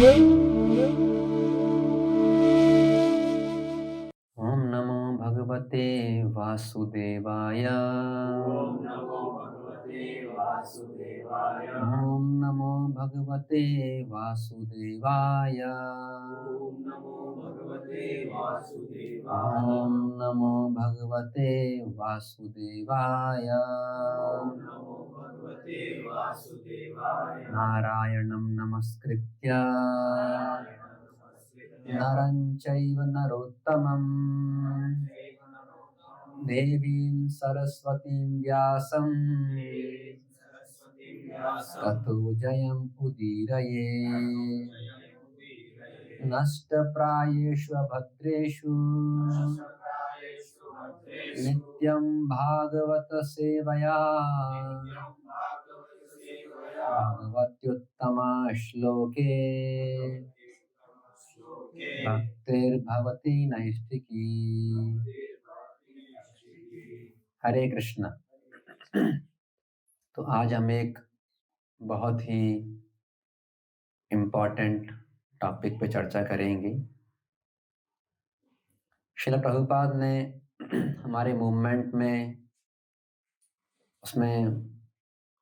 ओम नमो भगवते वासुदेवाय। ओम नमो भगवते वासुदेवाय। ओम नमो भगवते वासुदेवाय। ओम नमो भगवते वासुदेवाय। ओम नमो भगवते वासुदेवाय। ओम नमो भगवते वासुदेवाय। नारायणं नमस्कृत्य नरं चैव नरोत्तमं देवीं सरस्वतीं व्यासं ततो जयं उदीरये। नष्टप्रायेषु भद्रेषु नित्यं भागवत सेवया भगवत्युत्तमा श्लोके भक्तिर्भवति नैष्ठिकी। हरे कृष्णा। तो आज हम एक बहुत ही इम्पोर्टेंट टॉपिक पे चर्चा करेंगे। श्रील प्रभुपाद ने हमारे मूवमेंट में उसमें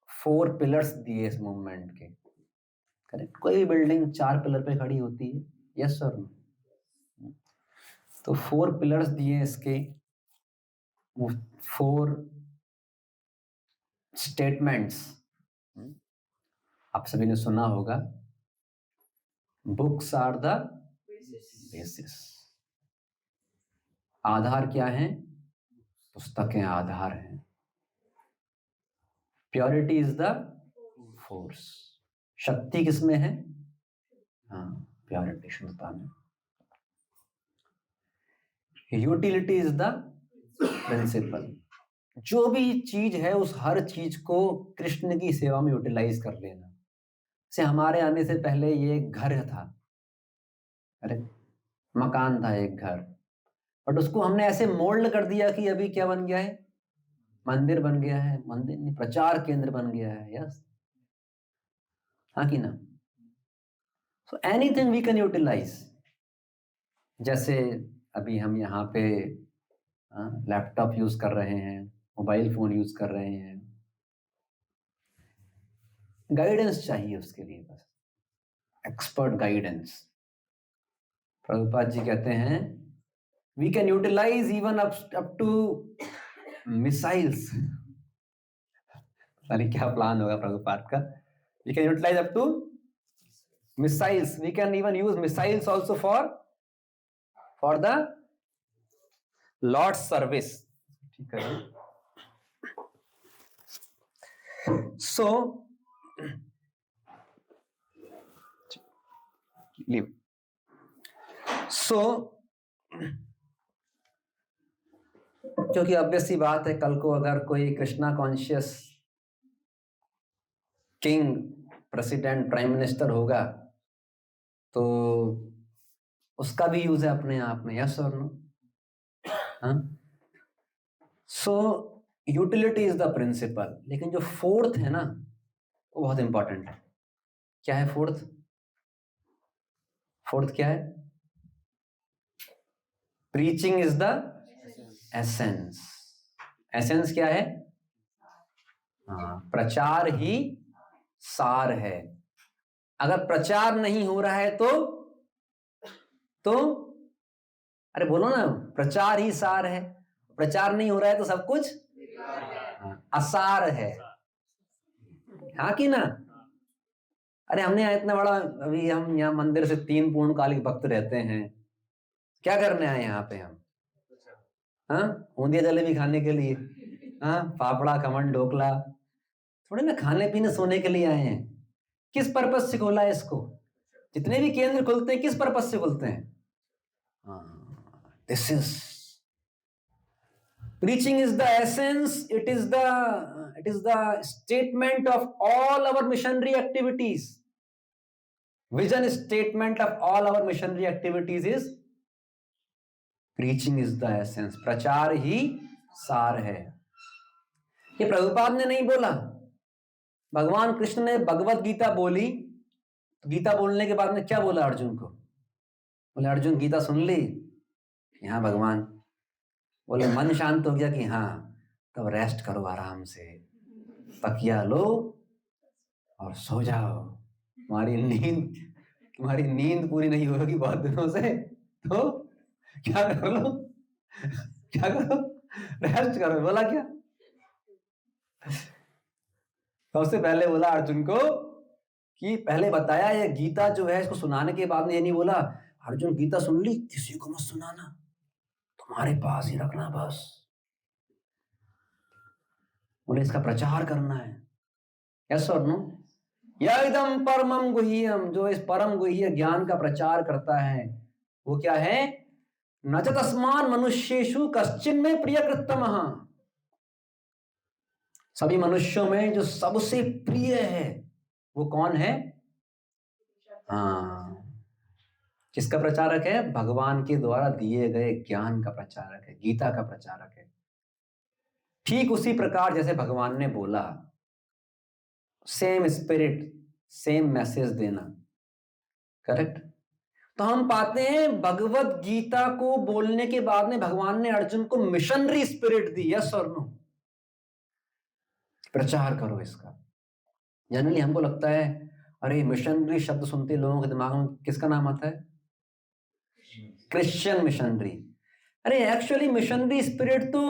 4 पिलर्स दिए इस मूवमेंट के। करेक्ट? कोई भी बिल्डिंग 4 पिलर पे खड़ी होती है, यस और नो? तो 4 पिलर्स दिए इसके, 4 स्टेटमेंट्स। आप सभी ने सुना होगा, बुक्स आर द बेसिस। आधार क्या है? पुस्तकें आधार हैं। Purity is the force. शक्ति किसमें है? हाँ, प्योरिटी, शुद्धता में। Utility is the principle. जो भी चीज है उस हर चीज को कृष्ण की सेवा में यूटिलाइज कर लेना। से हमारे आने से पहले ये एक घर था, अरे मकान था, एक घर, बट उसको हमने ऐसे मोल्ड कर दिया कि अभी क्या बन गया है? मंदिर बन गया है। मंदिर नहीं, प्रचार केंद्र बन गया है। यस, हाँ कि ना? So anything we can utilize. जैसे अभी हम यहाँ पे लैपटॉप यूज कर रहे हैं, मोबाइल फोन यूज कर रहे हैं। गाइडेंस चाहिए उसके लिए, बस एक्सपर्ट गाइडेंस। प्रभुपाद जी कहते हैं we can utilize even up to missiles. अरे क्या प्लान होगा प्रभुपाद का? We can utilize up to missiles. We can even use missiles also for the lord service. ठीक है। So leave. सो क्योंकि ऑब्वियस सी बात है, कल को अगर कोई Krishna conscious king, president, prime minister होगा तो उसका भी यूज है अपने आप में। यस और no? So utility is the principle. लेकिन जो फोर्थ है ना, वो बहुत इंपॉर्टेंट है। क्या है फोर्थ? फोर्थ क्या है? Preaching is the essence. Essence क्या है? हाँ, प्रचार ही सार है। अगर प्रचार नहीं हो रहा है तो अरे बोलो ना, प्रचार ही सार है। प्रचार नहीं हो रहा है तो सब कुछ असार है। हाँ कि ना? अरे हमने यहाँ इतना बड़ा, अभी हम यहाँ मंदिर से 3 पूर्णकालिक भक्त रहते हैं। क्या करने आए यहाँ पे हम? हाँ, ऊंधिया जलेबी खाने के लिए? हाँ, फाफड़ा, खमन, ढोकला थोड़े ना खाने पीने सोने के लिए आए हैं। किस पर्पस से खोला है इसको? जितने भी केंद्र खुलते हैं किस पर्पस से खुलते हैं? This is preaching is the essence. It is the statement of all our missionary activities. Vision statement of all our missionary activities is preaching is the essence. प्रचार ही सार है। ये प्रभुपाद ने नहीं बोला, भगवान कृष्ण ने भगवत गीता बोली तो गीता बोलने के बाद में क्या बोला अर्जुन को? बोले अर्जुन गीता सुन ली? हाँ भगवान। बोले मन शांत हो गया कि हाँ, तब रेस्ट करो आराम से, तकिया लो और सो जाओ। तुम्हारी नींद पूरी नहीं होगी बहुत दिनों से, तो क्या कर लो, क्या करो, रेस्ट करो। बोला क्या? सबसे पहले बोला अर्जुन को कि पहले बताया ये गीता जो है इसको सुनाने के बाद में ये नहीं बोला अर्जुन गीता सुन ली, किसी को मत सुनाना, तुम्हारे पास ही रखना बस। बोले इसका प्रचार करना है। यस और नो? यदम परमम गुह्यम, जो इस परम गुह्य ज्ञान का प्रचार करता है वो क्या है? न च तस्मान मनुष्येषु कश्चिन में प्रियकृतमः, सभी मनुष्यों में जो सबसे प्रिय है वो कौन है? हाँ, किसका प्रचारक है? भगवान के द्वारा दिए गए ज्ञान का प्रचारक है, गीता का प्रचारक है। ठीक उसी प्रकार जैसे भगवान ने बोला, सेम स्पिरिट, सेम मैसेज देना। करेक्ट? तो हम पाते हैं भगवत गीता को बोलने के बाद में भगवान ने अर्जुन को मिशनरी स्पिरिट दी। यस और नो? प्रचार करो इसका। जनरली हमको लगता है अरे मिशनरी शब्द सुनते लोगों के दिमाग में किसका नाम आता है? Christian missionary. अरे एक्चुअली मिशनरी स्पिरिट तो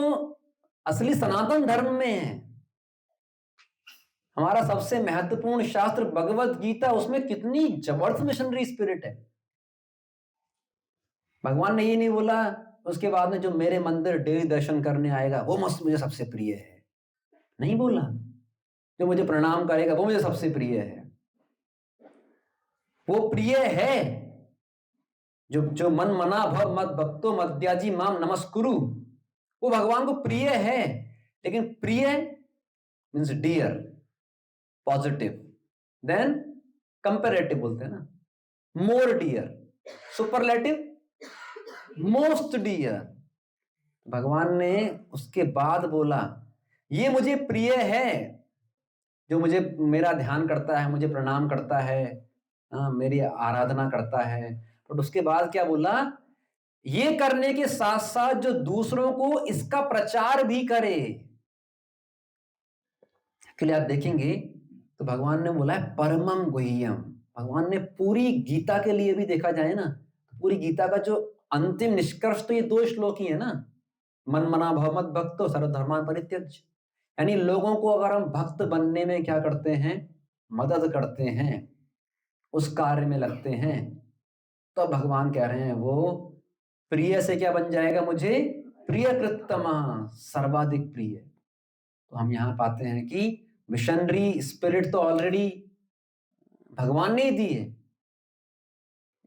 असली सनातन धर्म में है। हमारा सबसे महत्वपूर्ण शास्त्र भगवत गीता, उसमें कितनी जबरदस्त मिशनरी स्पिरिट है। भगवान ने ये नहीं बोला उसके बाद में जो मेरे मंदिर डेली दर्शन करने आएगा वो मस्त मुझे सबसे प्रिय है, नहीं बोला। जो मुझे प्रणाम करेगा वो मुझे सबसे प्रिय है। वो प्रिय है जो मन मना भव मत भक्तो मद्याजी माम नमस्कुरु, वो भगवान को प्रिय है। लेकिन प्रिय means dear, positive, then comparative बोलते हैं ना, more dear, superlative, most dear. भगवान ने उसके बाद बोला ये मुझे प्रिय है जो मुझे मेरा ध्यान करता है, मुझे प्रणाम करता है, मेरी आराधना करता है। बट उसके बाद क्या बोला? ये करने के साथ साथ जो दूसरों को इसका प्रचार भी करे। के लिए आप देखेंगे तो भगवान ने बोला है परमम गुह्यम। भगवान ने पूरी गीता के लिए भी देखा जाए ना, पूरी गीता का जो अंतिम निष्कर्ष तो ये 2 श्लोक ही है ना, मन मना भव मत भक्तो सर्वधर्मान् परित्यज्य। यानी लोगों को अगर हम भक्त बनने में क्या करते हैं? मदद करते हैं, उस कार्य में लगते हैं, तो भगवान कह रहे हैं वो प्रिय से क्या बन जाएगा? मुझे प्रियकृतमः, सर्वाधिक प्रिय। तो हम यहाँ पाते हैं कि मिशनरी स्पिरिट तो ऑलरेडी भगवान ने ही दी है।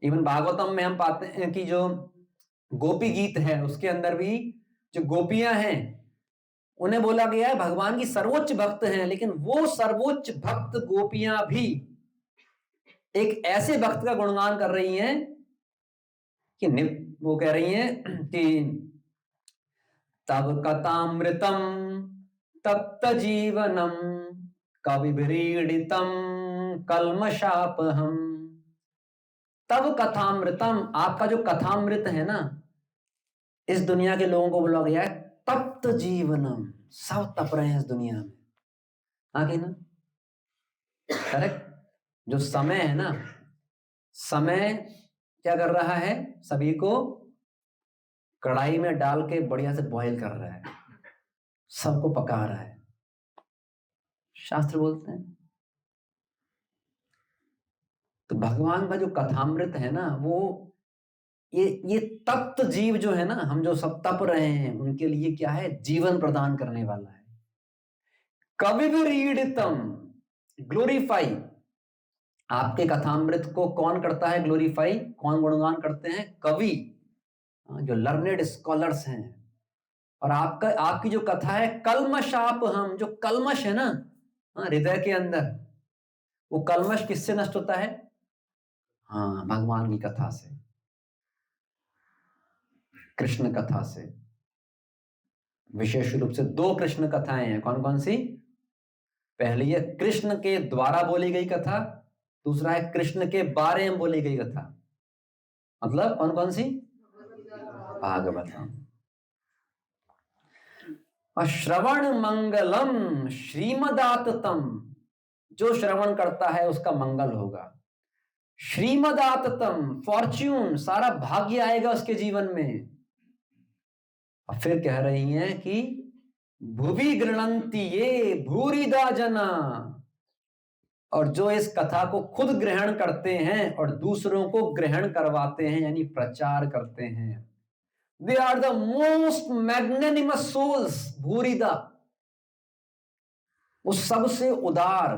इवन भागवतम में हम पाते हैं कि जो गोपी गीत है उसके अंदर भी जो गोपियां हैं उन्हें बोला गया है भगवान की सर्वोच्च भक्त हैं, लेकिन वो सर्वोच्च भक्त गोपियां भी एक ऐसे भक्त का गुणगान कर रही हैं कि वो कह रही हैं कि तब कथामृतम तप्त जीवनम कविभिरीडितम कल्मषापहम। तब कथामृतम, आपका जो कथामृत है ना, इस दुनिया के लोगों को बोला गया है तप्त जीवनम, सब तप रहे हैं इस दुनिया में। आगे ना, करेक्ट? जो समय है ना, समय क्या कर रहा है? सभी को कढ़ाई में डाल के बढ़िया से बॉईल कर रहा है, सबको पका रहा है। शास्त्र बोलते हैं तो भगवान का जो कथामृत है ना, वो ये तप्त जीव जो है ना, हम जो सब तप रहे हैं उनके लिए क्या है? जीवन प्रदान करने वाला है। कविभिरीडितम, ग्लोरीफाई। आपके कथामृत को कौन करता है ग्लोरीफाई? कौन गुणगान करते हैं? कवि, जो लर्नेड स्कॉलर्स हैं। और आपकी जो कथा है कल्मषापहम, जो कल्मश है ना हृदय के अंदर, वो कल्मश किससे नष्ट होता है? हाँ, भगवान की कथा से, कृष्ण कथा से। विशेष रूप से 2 कृष्ण कथाएं हैं। कौन कौन सी? पहली है कृष्ण के द्वारा बोली गई कथा, दूसरा है कृष्ण के बारे में बोली गई कथा, मतलब कौन कौन सी? भागवतम। और श्रवण मंगलम श्रीमदाततम, जो श्रवण करता है उसका मंगल होगा। श्रीमदाततम, फॉर्च्यून, सारा भाग्य आएगा उसके जीवन में। और फिर कह रही हैं कि भुवि गृणंति ये भूरिदा जना, और जो इस कथा को खुद ग्रहण करते हैं और दूसरों को ग्रहण करवाते हैं, यानी प्रचार करते हैं, they are the most magnanimous souls. भूरिदा, वो सबसे उदार,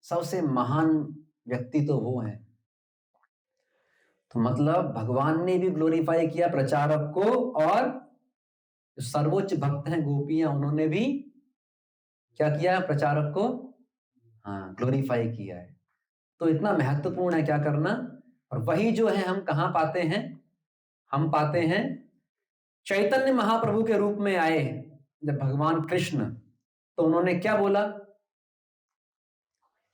सबसे महान व्यक्ति तो वो है। तो मतलब भगवान ने भी ग्लोरीफाई किया प्रचारक को, और सर्वोच्च भक्त हैं गोपियां, उन्होंने भी क्या किया? प्रचारक को हाँ ग्लोरीफाई किया है। तो इतना महत्वपूर्ण है क्या करना। और वही जो है हम कहाँ पाते हैं? हम पाते हैं चैतन्य महाप्रभु के रूप में आए जब भगवान कृष्ण, तो उन्होंने क्या बोला?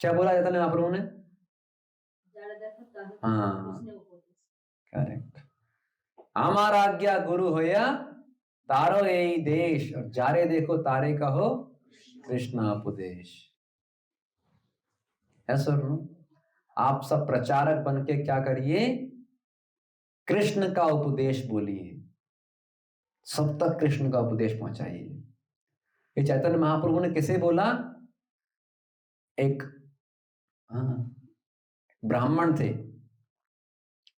क्या बोला चैतन्य महाप्रभु ने? हाँ करेक्ट। हमारा आज्ञा गुरु होया तारो यही देश, और जारे देखो तारे कहो कृष्ण उपदेश। ऐसा आप सब प्रचारक बन के क्या करिए? कृष्ण का उपदेश बोलिए, सब तक कृष्ण का उपदेश पहुंचाइए। ये चैतन्य महाप्रभु ने किसे बोला? एक ब्राह्मण थे,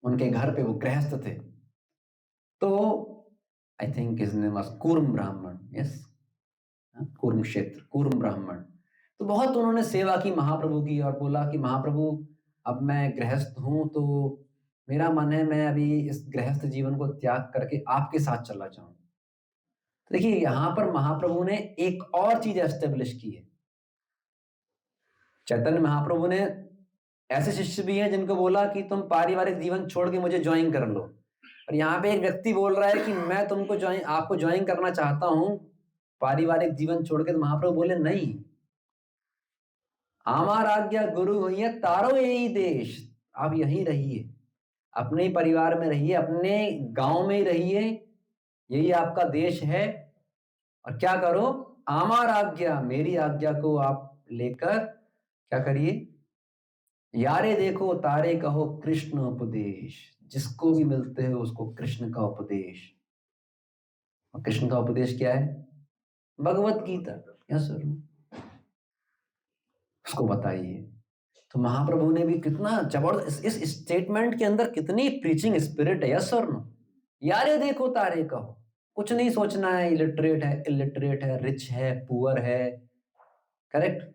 उनके घर पे वो गृहस्थ थे, तो I think his name was Kurma Brahmana, yes, कूर्म क्षेत्र, कूर्म ब्राह्मण। तो बहुत उन्होंने सेवा की महाप्रभु की, और बोला कि महाप्रभु अब मैं गृहस्थ हूं, तो मेरा मन है मैं अभी इस गृहस्थ जीवन को त्याग करके आपके साथ चला जाऊं। तो देखिए यहां पर महाप्रभु ने एक और चीज एस्टेब्लिश की है। चैतन्य महाप्रभु ने ऐसे शिष्य भी हैं जिनको बोला कि तुम पारिवारिक जीवन छोड़ के मुझे ज्वाइन कर लो, और यहाँ पे एक व्यक्ति बोल रहा है कि मैं तुमको आपको ज्वाइन करना चाहता हूं पारिवारिक जीवन छोड़ के। तो महाप्रभु बोले नहीं, आमार आज्ञा गुरु हुई तारो यही देश, आप यहीं रहिए, अपने ही परिवार में रहिए, अपने गांव में ही रहिए, यही आपका देश है। और क्या करो? आमार आज्ञा, मेरी आज्ञा को आप लेकर क्या करिए? यारे देखो तारे कहो कृष्ण उपदेश, जिसको भी मिलते हो उसको कृष्ण का उपदेश। और कृष्ण का उपदेश क्या है? भगवत गीता, यस सर, उसको बताइए। तो महाप्रभु ने भी कितना जबरदस्त, इस स्टेटमेंट के अंदर कितनी प्रीचिंग स्पिरिट है, यस सर नो। यारे देखो तारे कहो, कुछ नहीं सोचना है इलिटरेट है, इलिटरेट है, रिच है, पुअर है, करेक्ट,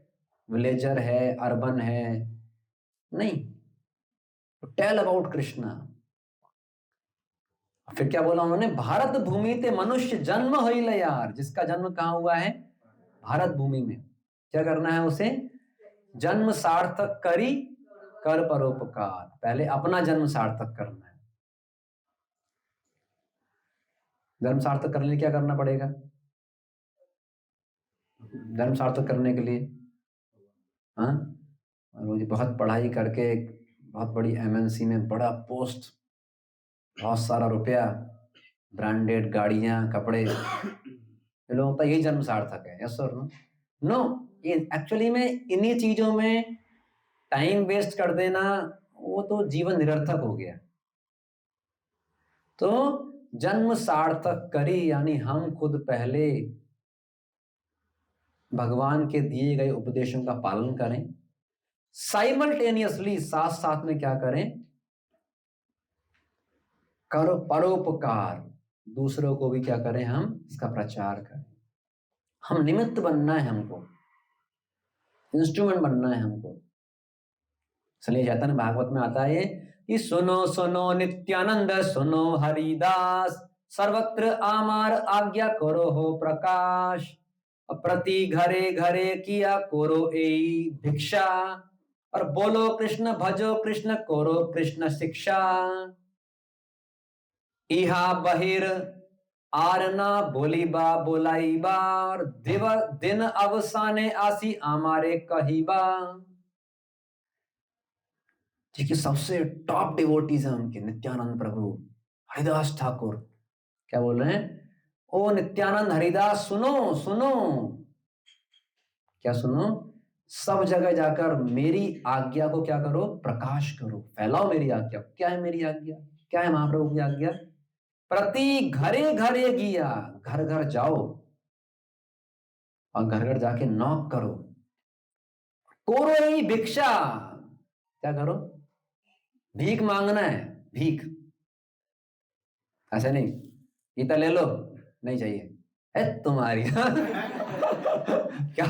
विलेजर है, अर्बन है, नहीं, टेल अबाउट कृष्णा। फिर क्या बोला उन्होंने? भारत भूमि ते मनुष्य जन्म होइल यार, जिसका जन्म कहाँ हुआ है? भारत भूमि में। क्या करना है उसे? जन्म सार्थक करी कर परोपकार, पहले अपना जन्म सार्थक करना है। जन्म सार्थक करने के लिए क्या करना पड़ेगा? जन्म सार्थक करने के लिए हाँ, मुझे बहुत पढ़ाई करके बहुत बड़ी एमएनसी में बड़ा पोस्ट, बहुत सारा रुपया, ब्रांडेड गाड़ियां, कपड़े, ये लोगों का यही जन्म सार्थक है, यस और नो? नो, ये एक्चुअली में इन्हीं चीजों में टाइम वेस्ट कर देना, वो तो जीवन निरर्थक हो गया। तो जन्म सार्थक करी, यानी हम खुद पहले भगवान के दिए गए उपदेशों का पालन करें, साइमल्टेनियसली साथ साथ में क्या करें? करो परोपकार, दूसरों को भी क्या करें? हम इसका प्रचार करें। हम निमित्त बनना है, हमको इंस्ट्रूमेंट बनना है हमको। इसलिए चैतन्य भागवत में आता है कि सुनो सुनो नित्यानंद सुनो हरिदास, सर्वत्र आमार आज्ञा करो हो प्रकाश, प्रति घरे घरे किया करो ए भिक्षा, और बोलो कृष्ण भजो कृष्ण करो कृष्ण शिक्षा, इहा बहिर आरना बोलीबा बोलाईबा, और दिन अवसाने आसी आमारे कहीबा। देखिए सबसे टॉप डिवोटीज हैं उनके, नित्यानंद प्रभु, हरिदास ठाकुर, क्या बोल रहे हैं? ओ नित्यानंद हरिदास सुनो सुनो, क्या सुनो? सब जगह जाकर मेरी आज्ञा को क्या करो? प्रकाश करो, फैलाओ मेरी आज्ञा। क्या है मेरी आज्ञा? क्या है महाप्रभु की आज्ञा? प्रति घरे घरे गिया, घर घर जाओ और घर घर जाके नॉक करो। कोरो ही भिक्षा, क्या करो? भीख मांगना है, भीख। ऐसा नहीं गीता ले लो, नहीं चाहिए है तुम्हारी क्या?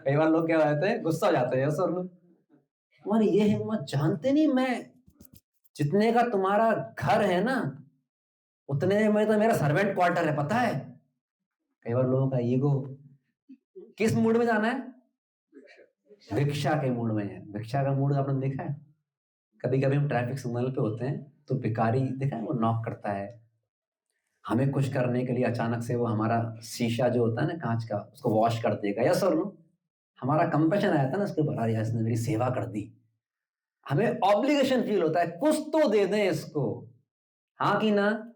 कई बार लोग क्या होते हैं, गुस्सा हो जाते हैं सर लोग, तुम्हारी ये हिम्मत, जानते नहीं मैं जितने का तुम्हारा घर है ना उतने में तो मेरा सर्वेंट क्वार्टर है, पता है? कई बार लोगों का ईगो, किस मूड में जाना है? भिक्षा के मूड में है। भिक्षा का मूड आपने देखा है? कभी कभी हम ट्रैफिक सिग्नल पे होते हैं तो भिखारी देखा है, वो नॉक करता है हमें कुछ करने के लिए, अचानक से वो हमारा शीशा जो होता है ना कांच का, उसको वॉश कर देगा। यस और नो? हमारा कंपैशन आया था ना उसके ऊपर, यार इसने मेरी सेवा कर दी, हमें ऑब्लिगेशन फील होता है, कुछ तो दे दें इसको, हाँ कि ना?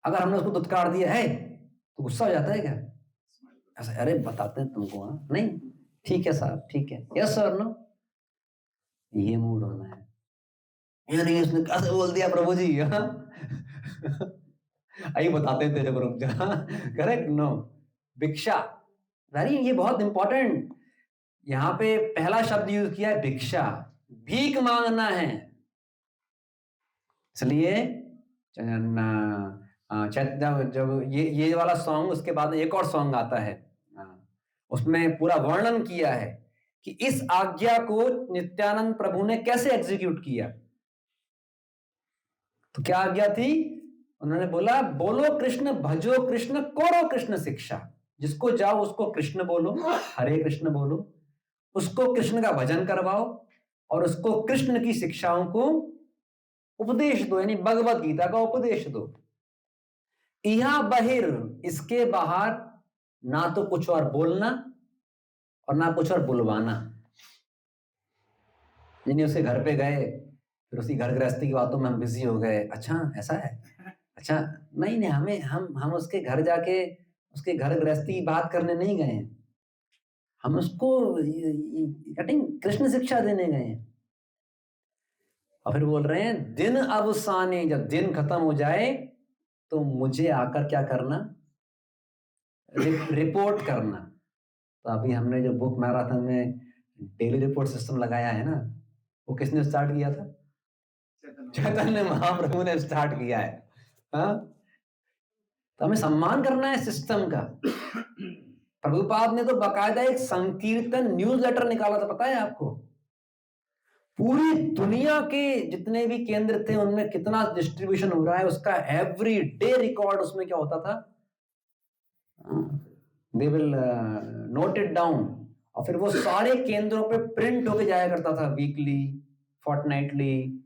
अगर हमने उसको दुत्कार दिया है तो गुस्सा हो जाता है क्या? ऐसा, अरे बताते हैं तुमको, हाँ नहीं ठीक है साहब, ठीक है, यस और नो? ये मूड होना है। ये नहीं उसने कैसे बोल दिया प्रभु जी, हाँ आइए बताते हैं तेरे को, रुक जा। करेक्ट? नो, भिक्षा, वेरी, ये बहुत इंपॉर्टेंट, यहाँ पे पहला शब्द यूज किया है भिक्षा, भीख मांगना है। इसलिए जब ये वाला सॉन्ग, उसके बाद एक और सॉन्ग आता है, उसमें पूरा वर्णन किया है कि इस आज्ञा को नित्यानंद प्रभु ने कैसे एग्जीक्यूट किया। तो क्या आज्ञा थी? उन्होंने बोला, बोलो कृष्ण, भजो कृष्ण, करो कृष्ण शिक्षा। जिसको जाओ उसको कृष्ण बोलो, हरे कृष्ण बोलो, उसको कृष्ण का भजन करवाओ और उसको कृष्ण की शिक्षाओं को उपदेश दो, यानी भगवत गीता का उपदेश दो। यहां बहिर, इसके बाहर ना तो कुछ और बोलना और ना कुछ और बुलवाना। यानी उसके घर पे गए, फिर उसकी घर गृहस्थी की बातों में हम बिजी हो गए, अच्छा ऐसा है, अच्छा नहीं नहीं, हमें हम उसके घर जाके उसके घर गृहस्थी की बात करने नहीं गए हैं, हम उसको कृष्ण शिक्षा देने गए हैं। और फिर बोल रहे हैं, दिन अवसाने, जब दिन खत्म हो जाए तो मुझे आकर क्या करना? रिपोर्ट करना। तो अभी हमने जो बुक मैराथन में डेली रिपोर्ट सिस्टम लगाया है ना, वो किसने स्टार्ट किया था? चैतन्य महाप्रभु ने स्टार्ट किया है। हाँ, तो हमें सम्मान करना है सिस्टम का। प्रभुपाद ने तो बाकायदा एक संकीर्तन न्यूज लेटर निकाला था, पता है आपको? पूरी दुनिया के जितने भी केंद्र थे उनमें कितना डिस्ट्रीब्यूशन हो रहा है उसका एवरी डे रिकॉर्ड उसमें क्या होता था, they will note it down, और फिर वो सारे केंद्रों पे प्रिंट होके जाया करता था, वीकली, फोर्टनाइटली,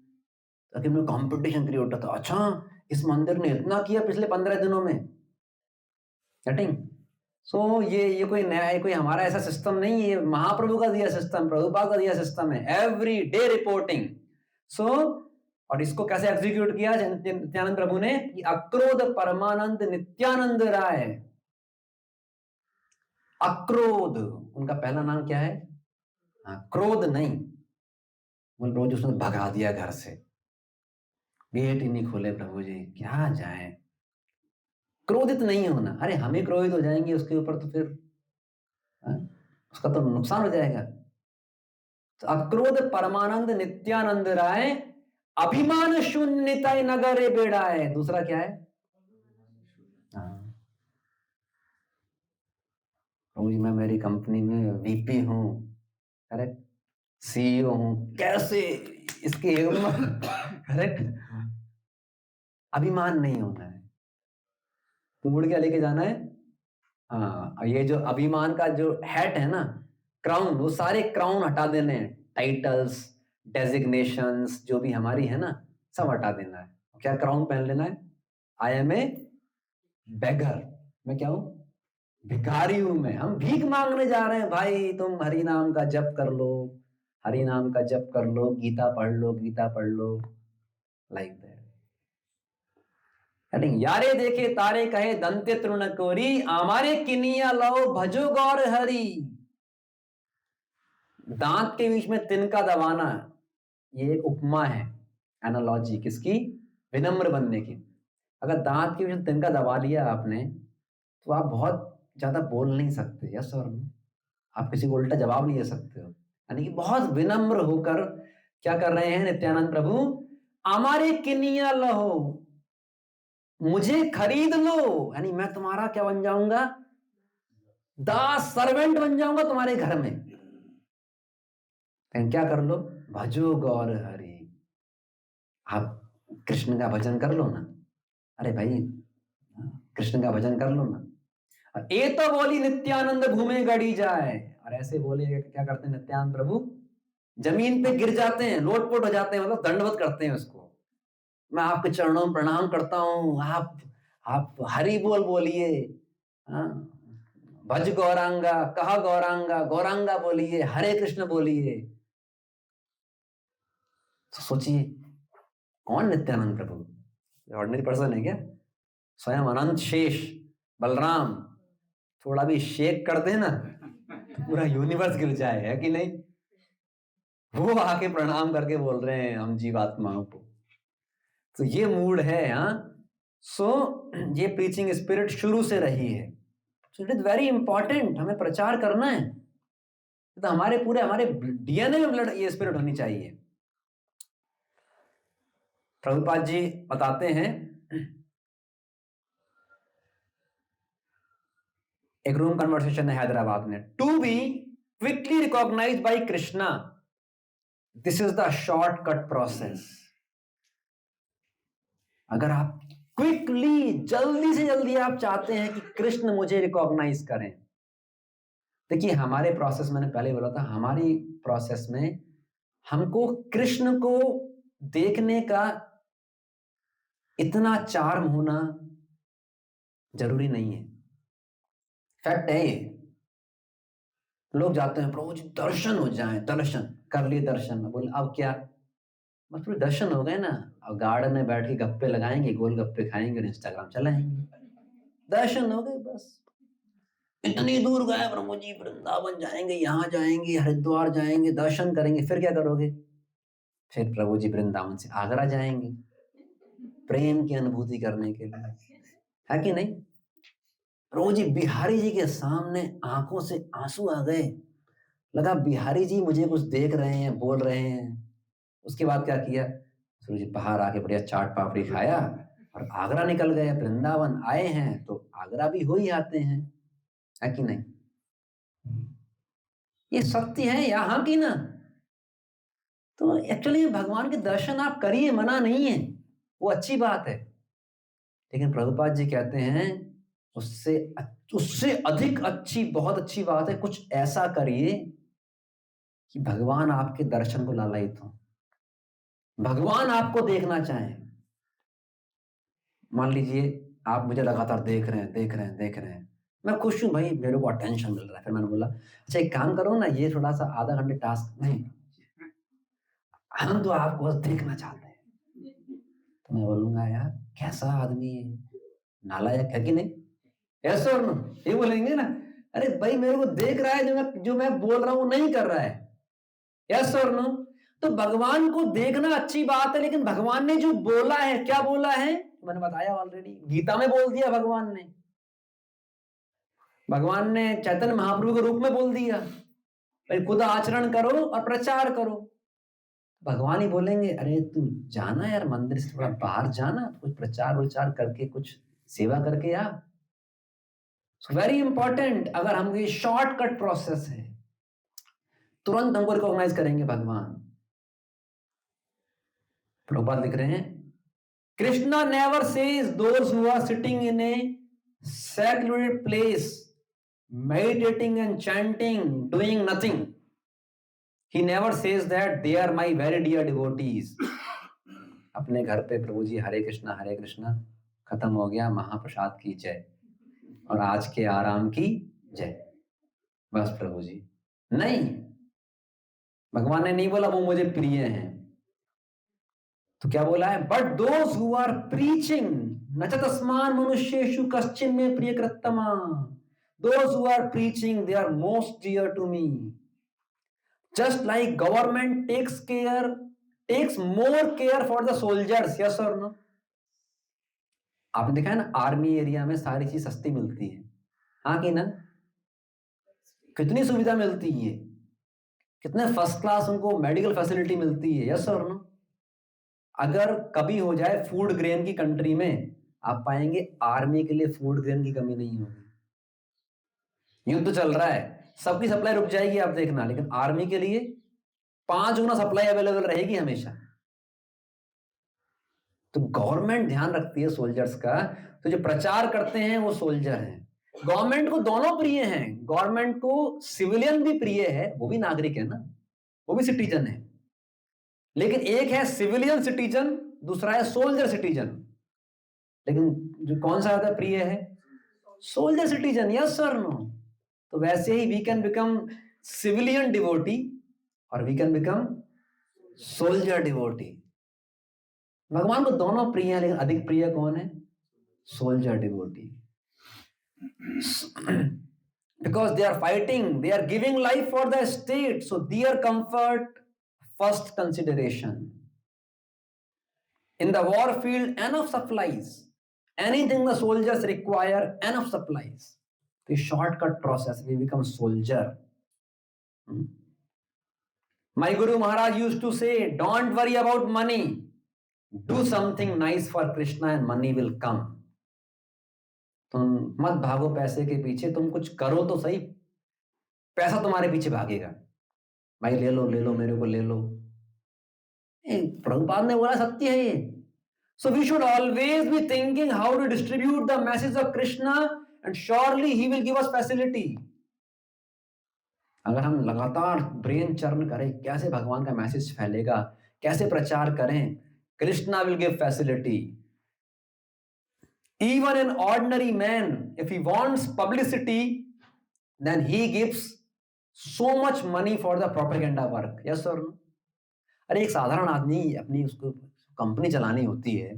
ताकि उनमें कंपटीशन क्रिएट होता था। अच्छा, इस मंदिर ने इतना किया पिछले 15 दिनों में, गेटिंग? सो ये कोई नया, ये कोई हमारा ऐसा सिस्टम नहीं है, ये महाप्रभु का दिया सिस्टम, प्रभुपाद का दिया सिस्टम है, एवरी डे रिपोर्टिंग। सो और इसको कैसे एग्जीक्यूट किया नित्यानंद प्रभु ने? कि अक्रोध परमानंद नित्यानंद राय, अक्रोध उनका पहला नाम क्या है? क्रोध नहीं, रोज उसने भगा दिया घर से, गेट ही नहीं खोले प्रभु जी, क्या जाए। क्रोधित नहीं होना, अरे हमें क्रोधित हो जाएंगे उसके ऊपर तो फिर उसका तो नुकसान हो जाएगा। तो अक्रोध परमानंद नित्यानंद राय, अभिमान शून्यता नगरे बेड़ाए। दूसरा क्या है? प्रभु जी मैं मेरी कंपनी में वीपी हूँ, करेक्ट, सीईओ हूँ, कैसे इसकी करेक्ट, अभिमान नहीं होना है। तो मुड़ क्या लेके जाना है? हाँ, ये जो अभिमान का जो हैट है ना, क्राउन, वो सारे क्राउन हटा देने हैं, टाइटल्स, डेजिग्नेशंस जो भी हमारी है ना, सब हटा देना है। क्या क्राउन पहन लेना है? आई एम ए बेगर, मैं क्या हूँ? भिखारी हूं मैं। हम भीख मांगने जा रहे हैं, भाई तुम हरि नाम का जप कर लो, हरि नाम का जप कर लो, गीता पढ़ लो, लाइक दैट। यारे देखे तारे कहे दंते तृण कोरी, आमारे किनिया लो भजो गौर हरि। दांत के बीच में तिनका दबाना, ये एक उपमा है, एनालॉजी किसकी? विनम्र बनने की। अगर दांत के बीच में तिनका दबा लिया आपने तो आप बहुत ज्यादा बोल नहीं सकते, यस और नो? आप किसी को उल्टा जवाब नहीं दे सकते हो। यानी कि बहुत विनम्र होकर क्या कर रहे हैं नित्यानंद प्रभु? हमारे किनिया लहो, मुझे खरीद लो, यानी मैं तुम्हारा क्या बन जाऊंगा? दास, सर्वेंट बन जाऊंगा तुम्हारे घर में। लेकिन क्या कर लो? भजो गौर हरि। आप कृष्ण का भजन कर लो ना। अरे भाई, कृष्ण का भजन कर लो ना। ए तो बोली नित्यानंद भूमि गड़ी जाए, और ऐसे बोले क्या करते हैं नित्यानंद प्रभु? जमीन पे गिर जाते हैं, लोटपोट हो जाते हैं, मतलब दंडवत करते हैं उसको। मैं आपके चरणों में प्रणाम करता हूँ, आप हरि बोलिए, हाँ, भज गौरांगा, कहा गौरांगा, गौरांगा बोलिए, हरे कृष्ण बोलिए। तो सोचिए कौन नित्यानंद प्रभु? ऑर्डिनरी पर्सन है क्या? स्वयं अनंत शेष बलराम थोड़ा भी शेक कर दे ना पूरा यूनिवर्स गिर जाए, है कि नहीं? वो आके प्रणाम करके बोल रहे हैं हम जीवात्माओं को। तो ये मूड है। हाँ, सो ये प्रीचिंग स्पिरिट शुरू से रही है। इट इज वेरी इंपॉर्टेंट, हमें प्रचार करना है तो हमारे डीएनए में ब्लड ये स्पिरिट होनी चाहिए। प्रभुपाद जी बताते हैं, एक रूम कन्वर्सेशन है हैदराबाद में, to be quickly recognized by Krishna, this is the shortcut process. अगर आप क्विकली, जल्दी से जल्दी आप चाहते हैं कि कृष्ण मुझे रिकॉग्नाइज करें, देखिए हमारे प्रोसेस, मैंने पहले बोला था, हमारी प्रोसेस में हमको कृष्ण को देखने का इतना चार्म होना जरूरी नहीं है। फैक्ट है ये। लोग जाते हैं प्रभु जी दर्शन हो जाए, दर्शन कर लिए, दर्शन बोले अब क्या? बस पूरे दर्शन हो गए ना, अब गार्डन में बैठ के गप्पे लगाएंगे, गोल गप्पे खाएंगे और इंस्टाग्राम चलाएंगे, दर्शन हो गए बस। इतनी दूर गए प्रभु जी, वृंदावन जाएंगे, यहाँ जाएंगे, हरिद्वार जाएंगे, दर्शन करेंगे, फिर क्या करोगे? फिर प्रभु जी वृंदावन से आगरा जाएंगे प्रेम की अनुभूति करने के लिए, है कि नहीं? प्रभु जी बिहारी जी के सामने आंखों से आंसू आ गए, लगा बिहारी जी मुझे कुछ देख रहे हैं, बोल रहे हैं। उसके बाद क्या किया? सूर्य जी बाहर आके बढ़िया चाट पापड़ी खाया और आगरा निकल गए। वृंदावन आए हैं तो आगरा भी हो ही आते हैं, है कि नहीं? ये सत्य है यहाँ की ना। तो एक्चुअली भगवान के दर्शन आप करिए, मना नहीं है, वो अच्छी बात है। लेकिन प्रभुपाद जी कहते हैं उससे अधिक अच्छी, बहुत अच्छी बात है, कुछ ऐसा करिए कि भगवान आपके दर्शन को लालायित हो, भगवान आपको देखना चाहें। मान लीजिए आप मुझे लगातार देख रहे हैं, मैं खुश हूं भाई, मेरे को अटेंशन मिल रहा है। फिर मैंने बोला अच्छा एक काम करो ना, ये थोड़ा सा आधा घंटे टास्क नहीं, हम तो आपको बस देखना चाहते हैं। तो मैं बोलूंगा यार कैसा आदमी है, नालायक है कि नहीं? यस और नो? ये बोलेंगे ना, अरे भाई मेरे को देख रहा है, जो मैं बोल रहा हूँ नहीं कर रहा है। यस और नो? तो भगवान को देखना अच्छी बात है, लेकिन भगवान ने जो बोला है, क्या बोला है मैंने बताया ऑलरेडी, गीता में बोल दिया भगवान ने चैतन्य महाप्रभु के रूप में बोल दिया भाई खुद आचरण करो और प्रचार करो। भगवान ही बोलेंगे अरे तू जाना यार, मंदिर से थोड़ा बाहर जाना, कुछ प्रचार करके, कुछ सेवा करके आ। Very important. अगर हम ये शॉर्टकट प्रोसेस है, तुरंत हमको रिकॉग्नाइज करेंगे भगवान। प्रभुपाद लिख रहे हैं, Krishna never says those who are sitting in a secluded place meditating and chanting doing nothing, he never says that they are my very dear devotees। अपने घर पे प्रभु जी हरे कृष्णा खत्म हो गया, महाप्रसाद की जय और आज के आराम की जय, बस प्रभु जी नहीं। भगवान ने नहीं बोला वो मुझे प्रिय हैं, तो क्या बोला है? But those who are preaching न च तस्मान् मनुष्येषु कश्चिन् मे प्रियकृत्तमा, those who are preaching they are most dear to me. Just like government takes more care for the soldiers, yes और नो? आपने देखा है ना, आर्मी एरिया में सारी चीज सस्ती मिलती है, हाँ कि ना? कितनी सुविधा मिलती है, कितने फर्स्ट क्लास उनको मेडिकल फैसिलिटी मिलती है, यस और नो? अगर कभी हो जाए फूड ग्रेन की कंट्री में, आप पाएंगे आर्मी के लिए फूड ग्रेन की कमी नहीं होगी। युद्ध चल रहा है, सबकी सप्लाई रुक जाएगी आप देखना, लेकिन आर्मी के लिए 5 गुना सप्लाई अवेलेबल रहेगी हमेशा। तो गवर्नमेंट ध्यान रखती है सोल्जर्स का, तो जो प्रचार करते हैं वो सोल्जर हैं। गवर्नमेंट को दोनों प्रिय हैं, गवर्नमेंट को सिविलियन भी प्रिय है, वो भी नागरिक है ना, वो भी सिटीजन है, लेकिन एक है सिविलियन सिटीजन, दूसरा है सोल्जर सिटीजन। लेकिन जो कौन सा ज्यादा प्रिय है? Soldier citizen, yes sir no? तो वैसे ही we can become civilian devotee और we can become soldier devotee. भगवान को दोनों प्रिय हैं, लेकिन अधिक प्रिय कौन है? Soldier devotee. Because they are fighting, they are giving life for the state, so their comfort first consideration. In the war field, enough supplies. Anything the soldiers require, enough supplies. The shortcut process, we become soldier. My Guru Maharaj used to say, don't worry about money. Do something nice for Krishna and money will come. तुम मत भागो पैसे के पीछे, तुम कुछ करो तो सही, पैसा तुम्हारे पीछे भागेगा। भाई ले लो मेरे को ले लो। प्रभुपाद ने बोला, सत्य है ये। So we should always be thinking how to distribute the message of Krishna and surely he will give us facility. अगर हम लगातार ब्रेन चर्न करें कैसे भगवान का मैसेज फैलेगा, कैसे प्रचार करें, Krishna will give facility. Even an ordinary man, if he wants publicity, then he gives so much money for the propaganda work. Yes or no? अरे एक साधारण आदमी अपनी उसको कंपनी चलानी होती है,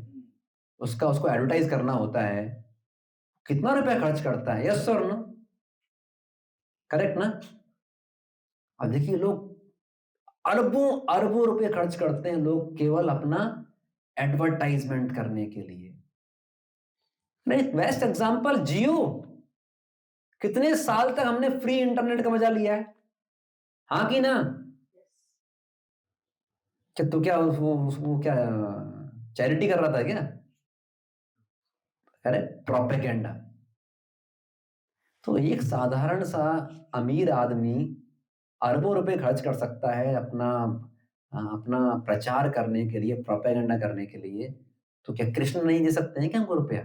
उसको एडवर्टाइज करना होता है, कितना रुपया खर्च करता है? Yes sir no? करेक्ट ना? अब देखिए लोग अरबों रुपए खर्च करते हैं लोग केवल अपना एडवर्टाइजमेंट करने के लिए। बेस्ट एग्जांपल जियो, कितने साल तक हमने फ्री इंटरनेट का मजा लिया है, हाँ कि ना? तो क्या वो क्या चैरिटी कर रहा था क्या? अरे प्रोपेगेंडा। तो एक साधारण सा अमीर आदमी अरबों रुपए खर्च कर सकता है अपना प्रचार करने के लिए, प्रोपेगेंडा करने के लिए, तो क्या कृष्ण नहीं दे सकते हैं क्या हमको रुपया?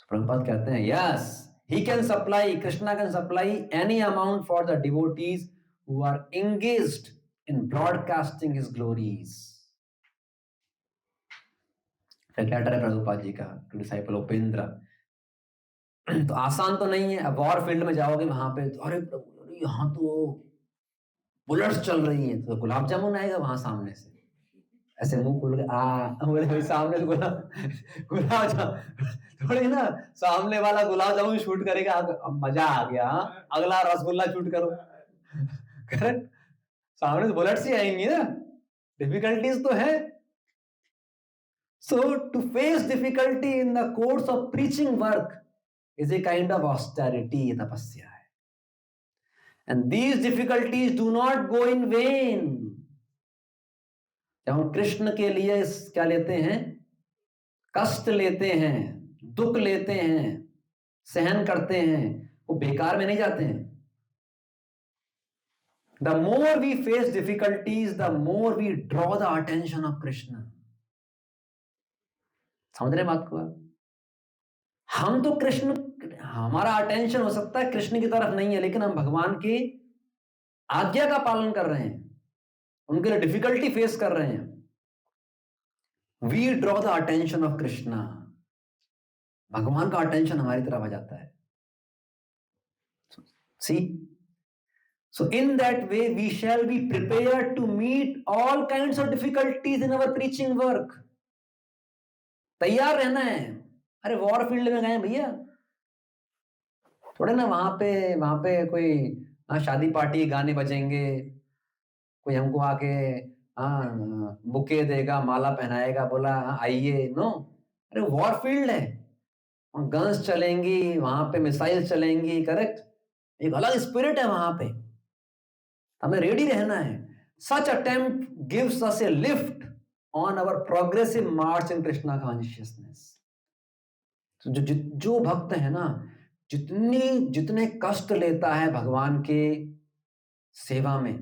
प्रभुपाद कहते हैं, yes, he can supply, Krishna can supply any amount for the devotees who are engaged in broadcasting his glories. Letter है प्रभुपाद जी का टू डिसाइपल उपेंद्र। तो आसान तो नहीं है। अब वॉर फील्ड में जाओगे वहां पे, तो अरे प्रभु यहाँ तो बुलेट्स चल रही हैं, तो गुलाब जामुन आएगा वहां सामने से, ऐसे मुंह खोल के बोले सामने से गुलाब जामुन थोड़ी ना, सामने वाला गुलाब जामुन शूट करेगा, अब मजा आ गया, अगला रसगुल्ला शूट करो। करेक्ट? सामने से बुलेट्स ही आएंगी ना, डिफिकल्टीज तो है। So to face difficulty in the course of preaching work is a kind of austerity, tapasya hai. And these difficulties do not go in vain. जब हम कृष्ण के लिए क्या लेते हैं? कष्ट लेते हैं, दुख लेते हैं, सहन करते हैं, वो बेकार में नहीं जाते हैं। The more we face difficulties, the more we draw the attention of Krishna. समझ रहे बात को? हम तो कृष्ण, हमारा अटेंशन हो सकता है कृष्ण की तरफ नहीं है, लेकिन हम भगवान की आज्ञा का पालन कर रहे हैं, उनके लिए डिफिकल्टी फेस कर रहे हैं। We draw the attention of Krishna, भगवान का अटेंशन हमारी तरफ आ जाता है। सी, So in that way, we shall be prepared to meet all kinds of difficulties in our preaching work. तैयार रहना है। अरे वॉर फील्ड में गए भैया, थोड़े ना वहां पे कोई शादी पार्टी गाने बजेंगे, कोई हमको आके बुके देगा, माला पहनाएगा, बोला आइए, नो। अरे वॉर फील्ड है, गन्स चलेंगी, वहां पे मिसाइल चलेंगी, करेक्ट। एक अलग स्पिरिट है वहां पे, हमें रेडी रहना है। Such attempt gives us a lift on our progressive march in Krishna consciousness. जो भक्त है ना, जितने कष्ट लेता है भगवान के सेवा में,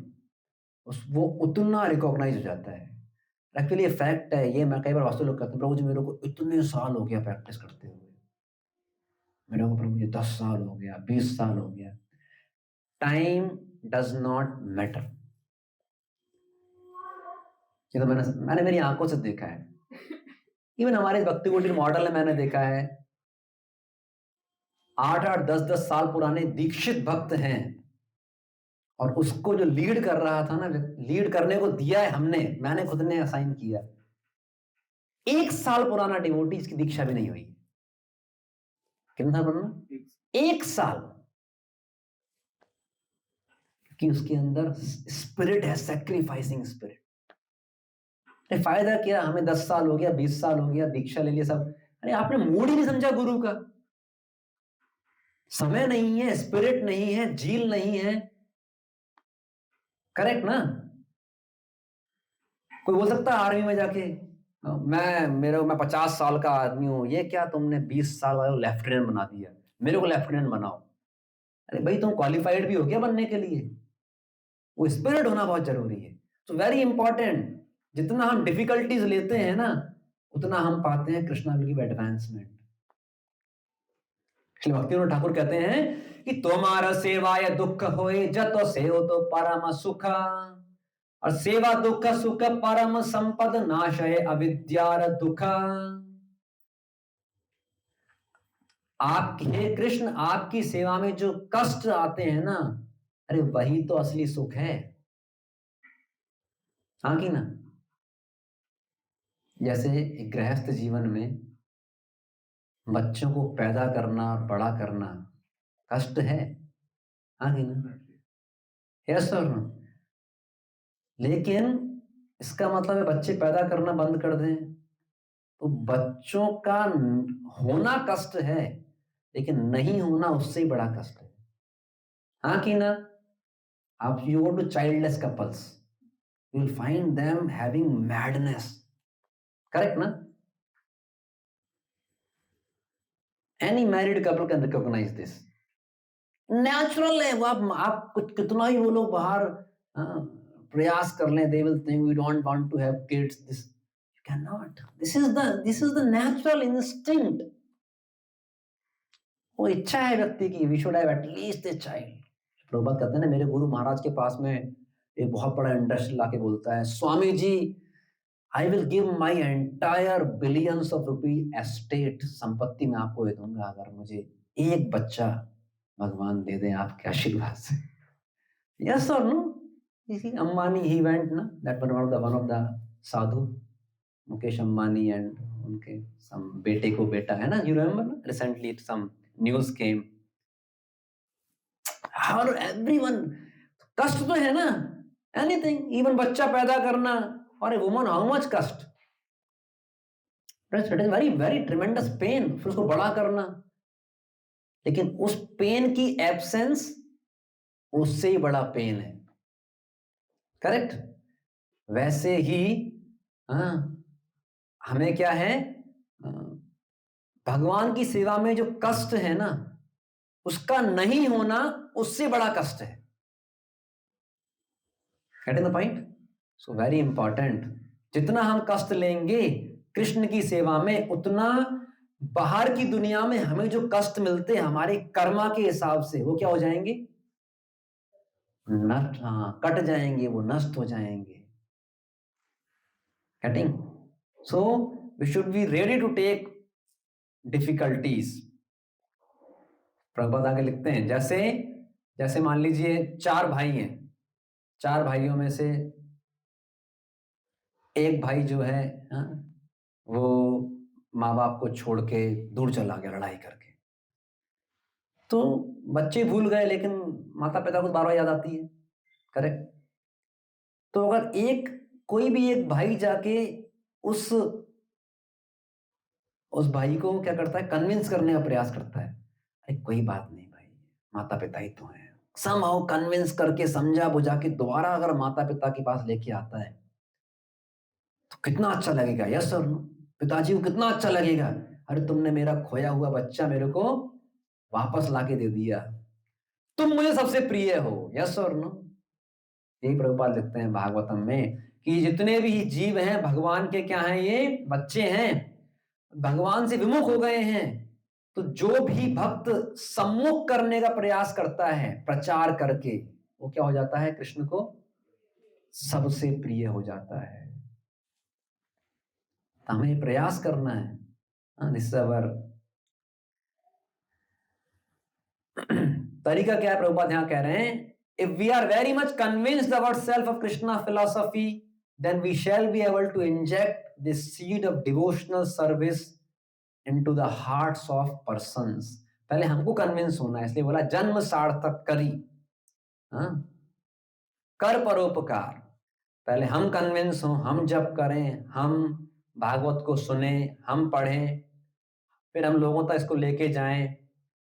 वो उतना रिकॉग्नाइज हो जाता है। एक्चुअली ये फैक्ट है, ये मैं कई बार वास्तव लोग कहते हैं, प्रभु जी मेरे को इतने साल हो गया प्रैक्टिस करते हुए, मेरे को प्रभु जी 10 साल हो गया, 20 साल हो गया। Time does not matter. ये तो मैंने मेरी आंखों से देखा है। इवन हमारे भक्ति कुटीर मॉडल में मैंने देखा है, 8-8, 10-10 साल पुराने दीक्षित भक्त हैं, और उसको जो लीड कर रहा था ना, लीड करने को दिया है हमने, मैंने खुद ने असाइन किया, 1 साल पुराना डिवोटी, इसकी दीक्षा भी नहीं हुई। कितना पुराना? 1 साल। कि उसके अंदर स्पिरिट है, सैक्रिफाइसिंग स्पिरिट। फायदा क्या, हमें 10 साल हो गया, 20 साल हो गया, दीक्षा ले लिया सब, अरे आपने मूड ही नहीं समझा गुरु का। समय नहीं है, स्पिरिट नहीं है, झील नहीं है, करेक्ट ना। कोई बोल सकता है आर्मी में जाके मैं 50 साल का आदमी हूं, ये क्या तुमने 20 साल वाले लेफ्टिनेंट बना दिया, मेरे को लेफ्टिनेंट बनाओ। अरे भाई तुम क्वालिफाइड भी हो गया बनने के लिए, वो स्पिरिट होना बहुत जरूरी है। तो वेरी इंपॉर्टेंट, जितना हम डिफिकल्टीज लेते हैं ना, उतना हम पाते हैं कृष्णा की एडवांसमेंट। इसलिए भक्ति ठाकुर कहते हैं कि तुम्हारा सेवाय दुख होए जतो सेव तो परम सुख, और सेवा दुख सुख परम संपद नाशय अविद्यार दुख। आप हे कृष्ण, आपकी सेवा में जो कष्ट आते हैं ना, अरे वही तो असली सुख है। हाँ कि ना। जैसे एक गृहस्थ जीवन में बच्चों को पैदा करना और बड़ा करना कष्ट है, हाँ कि ना, यस और नो। लेकिन इसका मतलब है बच्चे पैदा करना बंद कर दें तो बच्चों का होना कष्ट है, लेकिन नहीं होना उससे ही बड़ा कष्ट है, हाँ कि ना। आप you go to childless couples, you will find them having madness, correct ना। Any married couple can recognise this, natural है वो। आप कितना ही वो लोग बाहर प्रयास कर लें, they will think we don't want to have kids, this you cannot, this is the natural instinct। वो इच्छा है व्यक्ति की, we should have at least a child। Prabhupada कहते हैं ना, मेरे गुरु महाराज के पास में एक बहुत बड़ा इंडस्ट्री लाके बोलता है, Swami ji I will give my entire billions of rupee estate, संपत्ति में आपको दे दूंगा अगर मुझे एक बच्चा भगवान दे दें आपके आशीर्वाद से। Yes or no? You see, Ambani, he went, na, that one of the sadhu, Mukesh Ambani, and उनके some बेटे को बेटा है ना, you remember ना, recently some news came, और everyone, कष्ट तो है ना, anything, even बच्चा पैदा करना, और a woman, how much कष्ट, it is very very tremendous pain, फिर उसको बड़ा करना, लेकिन उस पेन की एब्सेंस उससे ही बड़ा पेन है, करेक्ट। वैसे ही हमें क्या है, भगवान की सेवा में जो कष्ट है ना, उसका नहीं होना उससे बड़ा कष्ट है। Getting the point? So very important, जितना हम कष्ट लेंगे कृष्ण की सेवा में, उतना बाहर की दुनिया में हमें जो कष्ट मिलते हैं हमारे कर्मा के हिसाब से, वो क्या हो जाएंगे, कट जाएंगे, वो नष्ट हो जाएंगे। Getting? So we should be ready to take difficulties। Prabhupada आगे लिखते हैं, जैसे जैसे मान लीजिए 4 भाई हैं, 4 भाइयों में से एक भाई जो है, हाँ, वो माँ बाप को छोड़ के दूर चला गया लड़ाई करके। तो बच्चे भूल गए, लेकिन माता पिता को बार बार याद आती है, करेक्ट। तो अगर कोई भी एक भाई जाके उस भाई को क्या करता है, कन्विंस करने का प्रयास करता है, अरे कोई बात नहीं भाई, माता पिता ही तो हैं, समहाउ कन्विंस करके समझा बुझा के दोबारा अगर माता पिता के पास लेके आता है तो कितना अच्छा लगेगा। यस सर, पिताजी को कितना अच्छा लगेगा, अरे तुमने मेरा खोया हुआ बच्चा मेरे को वापस लाके दे दिया, तुम मुझे सबसे प्रिय हो। यस और नो। यही प्रभुपाद लिखते हैं भागवतम में कि जितने भी जीव हैं भगवान के क्या हैं, ये बच्चे हैं, भगवान से विमुख हो गए हैं। तो जो भी भक्त सम्मुख करने का प्रयास करता है प्रचार करके, वो क्या हो जाता है, कृष्ण को सबसे प्रिय हो जाता है। तो हमें प्रयास करना है। दिस इज अवर तरीका क्या है, प्रभुपाद यहां कह रहे हैं, if we are very much convinced about self of Krishna philosophy, then we shall be able to inject this seed of devotional service into the hearts of persons. पहले हमको convince होना है, इसलिए बोला जन्म सार्थक करी, हाँ? कर परोपकार। पहले हम कन्विंस हों, हम जप करें, हम भागवत को सुने, हम पढ़ें, फिर हम लोगों तक इसको लेके जाएं,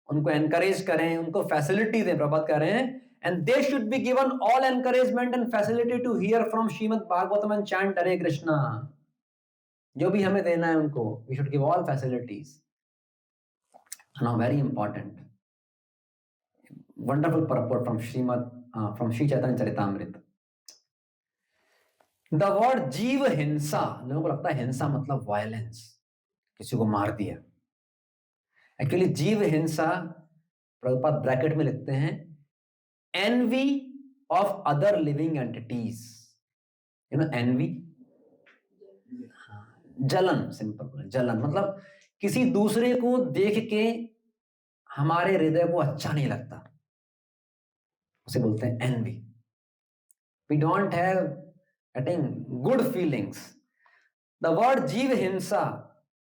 उनको एनकरेज करें, उनको फैसिलिटी दें। प्रभात कह रहे हैं and they should be given all encouragement and facility to hear from Srimad Bhagavatam and chant Hare Krishna. जो भी हमें देना है उनको, we should give all facilities. Now very important, wonderful purport from from Sri Chaitanya Charitamrita. The word जीव हिंसा, लोगों को लगता है हिंसा मतलब वायलेंस, किसी को मार दिया। एक्चुअली जीव हिंसा प्रभुपाद ब्रैकेट में लिखते हैं envy of other living entities. You know envy, जलन, सिंपल जलन मतलब किसी दूसरे को देख के हमारे हृदय को अच्छा नहीं लगता, उसे बोलते हैं envy. We don't have, I think, good feelings. The word जीव हिंसा,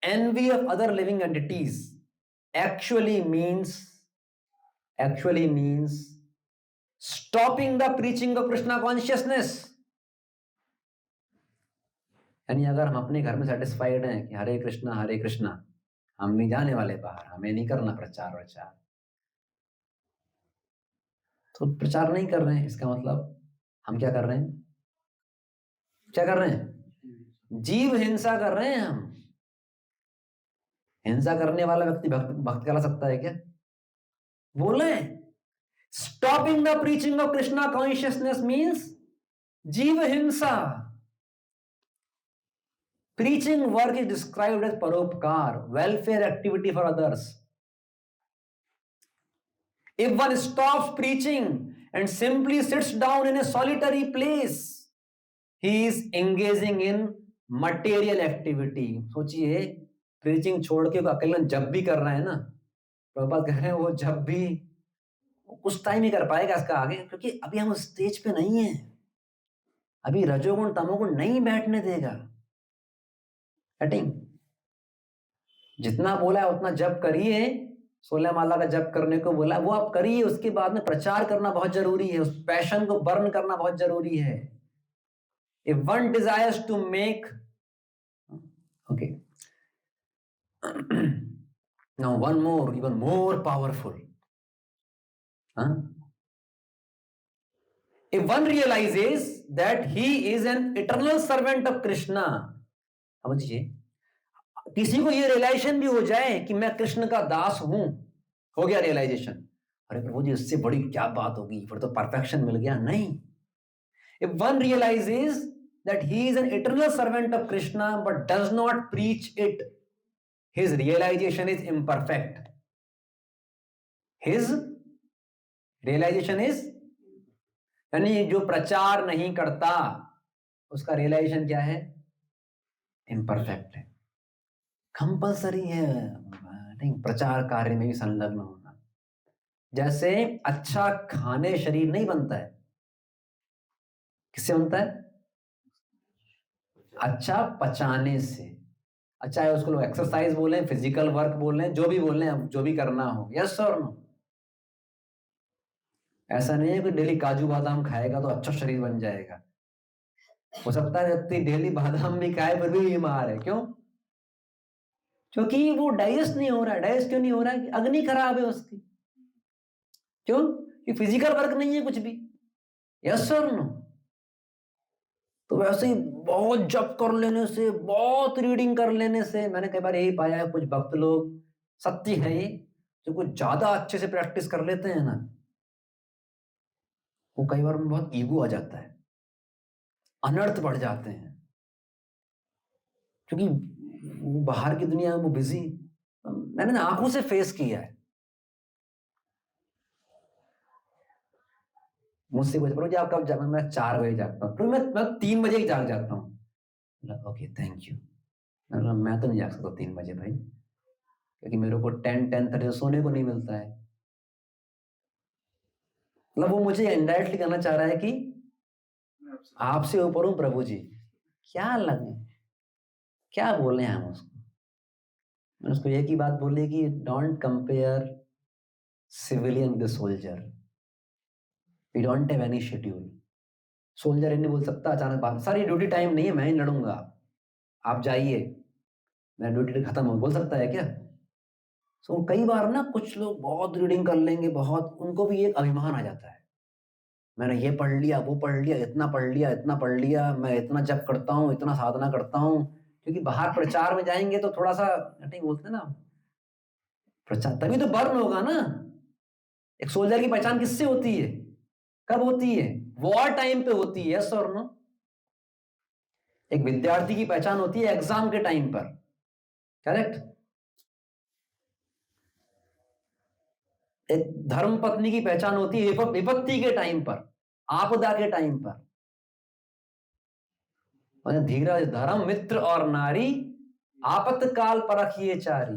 envy of other living entities, actually means stopping the preaching of Krishna consciousness. यानी अगर हम अपने घर में सेटिस्फाइड हैं कि हरे कृष्णा, हम नहीं जाने वाले बाहर, हमें नहीं करना प्रचार वचार, तो प्रचार नहीं कर रहे हैं, इसका मतलब हम क्या कर रहे हैं, जीव हिंसा कर रहे हैं हम। हिंसा करने वाला व्यक्ति भक्त कहला सकता है क्या? बोले stopping the preaching of Krishna consciousness means जीव हिंसा। Preaching work is described as paropkar, welfare activity for others. If one stops preaching and simply sits down in a solitary place, he is engaging in material activity. सोचिए, preaching छोड़ के अकेला जब भी कर रहा है ना, प्रभुपाद कह रहे हैं वो जब भी कुछ टाइम ही कर पाएगा इसका आगे, क्योंकि अभी हम उस स्टेज पे नहीं है, अभी रजोगुण तमोगुण नहीं बैठने देगा। जितना बोला है उतना जप करिए, 16 माला का जप करने को बोला, वो आप करिए, उसके बाद में प्रचार करना बहुत जरूरी है, उस पैशन को बर्न करना बहुत जरूरी है। If one desires to make, okay, now one more, even more powerful, if one realizes that he is an eternal servant of Krishna, समझिए, किसी को ये रियलाइजेशन भी हो जाए कि मैं कृष्ण का दास हूं, हो गया रियलाइजेशन, अरे प्रभु जी इससे बड़ी क्या बात होगी, फिर तो परफेक्शन मिल गया। नहीं, if one realizes that he is an eternal servant of Krishna but does not preach it, his realization is imperfect. His realization is, यानी जो प्रचार नहीं करता उसका रियलाइजेशन क्या है, इम्परफेक्ट है। कंपल्सरी है प्रचार कार्य में भी संलग्न होना। जैसे अच्छा खाने शरीर नहीं बनता है, किससे बनता है? अच्छा पचाने से। अच्छा है उसको लोग एक्सरसाइज बोलें, फिजिकल वर्क बोलें, जो भी बोलें, जो भी करना हो, यस और नो? ऐसा नहीं है कि डेली काजू बादाम खाएगा तो अच्छा शरीर बन जाएगा। हो सकता है व्यक्ति डेली बादाम भी खाए फिर भी बीमार है। क्यों? क्योंकि वो डाइजेस्ट नहीं हो रहा है। डाइजेस्ट क्यों नहीं हो रहा है? अग्नि खराब है उसकी। क्यों? कि फिजिकल वर्क नहीं है कुछ भी। यस और नो? तो वैसे ही बहुत जप कर लेने से, बहुत रीडिंग कर लेने से, मैंने कई बार यही पाया है, कुछ भक्त लोग, सत्य है ये, जो कुछ ज्यादा अच्छे से प्रैक्टिस कर लेते हैं ना, वो कई बार उनमें बहुत ईगो आ जाता है, अनर्थ बढ़ जाते हैं, क्योंकि वो बाहर की दुनिया में वो बिजी। मैंने ना आंखों से फेस किया है। मुझसे पूछ प्रभु जी आप कब जागते? मैं 4 बजे जागता हूँ। प्रभु मैं 3 बजे ही जाग जाता हूँ। Okay thank you. मैं तो नहीं जाग सकता 3 बजे भाई, क्योंकि मेरे को 10-10:30 सोने को नहीं मिलता है। मतलब वो मुझे इनडायरेक्टली कहना चाह रहा है कि आपसे ऊपर हूँ प्रभु जी। क्या लगे, क्या बोले हम उसको? मैंने उसको एक ही बात बोली कि don't compare civilian with soldier, we don't have any schedule. Soldier नहीं बोल सकता अचानक बात, सर ये ड्यूटी टाइम नहीं है, मैं ही लड़ूंगा, आप जाइए, मैं ड्यूटी खत्म हो, बोल सकता है क्या? सो कई बार ना कुछ लोग बहुत रीडिंग कर लेंगे, बहुत, उनको भी एक अभिमान आ जाता है, मैंने ये पढ़ लिया, वो पढ़ लिया, इतना पढ़ लिया, इतना पढ़ लिया, मैं इतना जप करता हूँ, इतना साधना करता हूँ। क्योंकि बाहर प्रचार में जाएंगे तो थोड़ा सा नहीं बोलते ना, प्रचार तभी तो बर्न होगा ना। एक सोल्जर की पहचान किससे होती है? कब होती है? वॉर टाइम पे होती है। यस और नो? एक विद्यार्थी की पहचान होती है एग्जाम के टाइम पर, करेक्ट? एक धर्म पत्नी की पहचान होती है विपत्ति के टाइम पर, आपदा के टाइम पर। धीरज धर्म मित्र और नारी, आपत्काल परखिए चारी।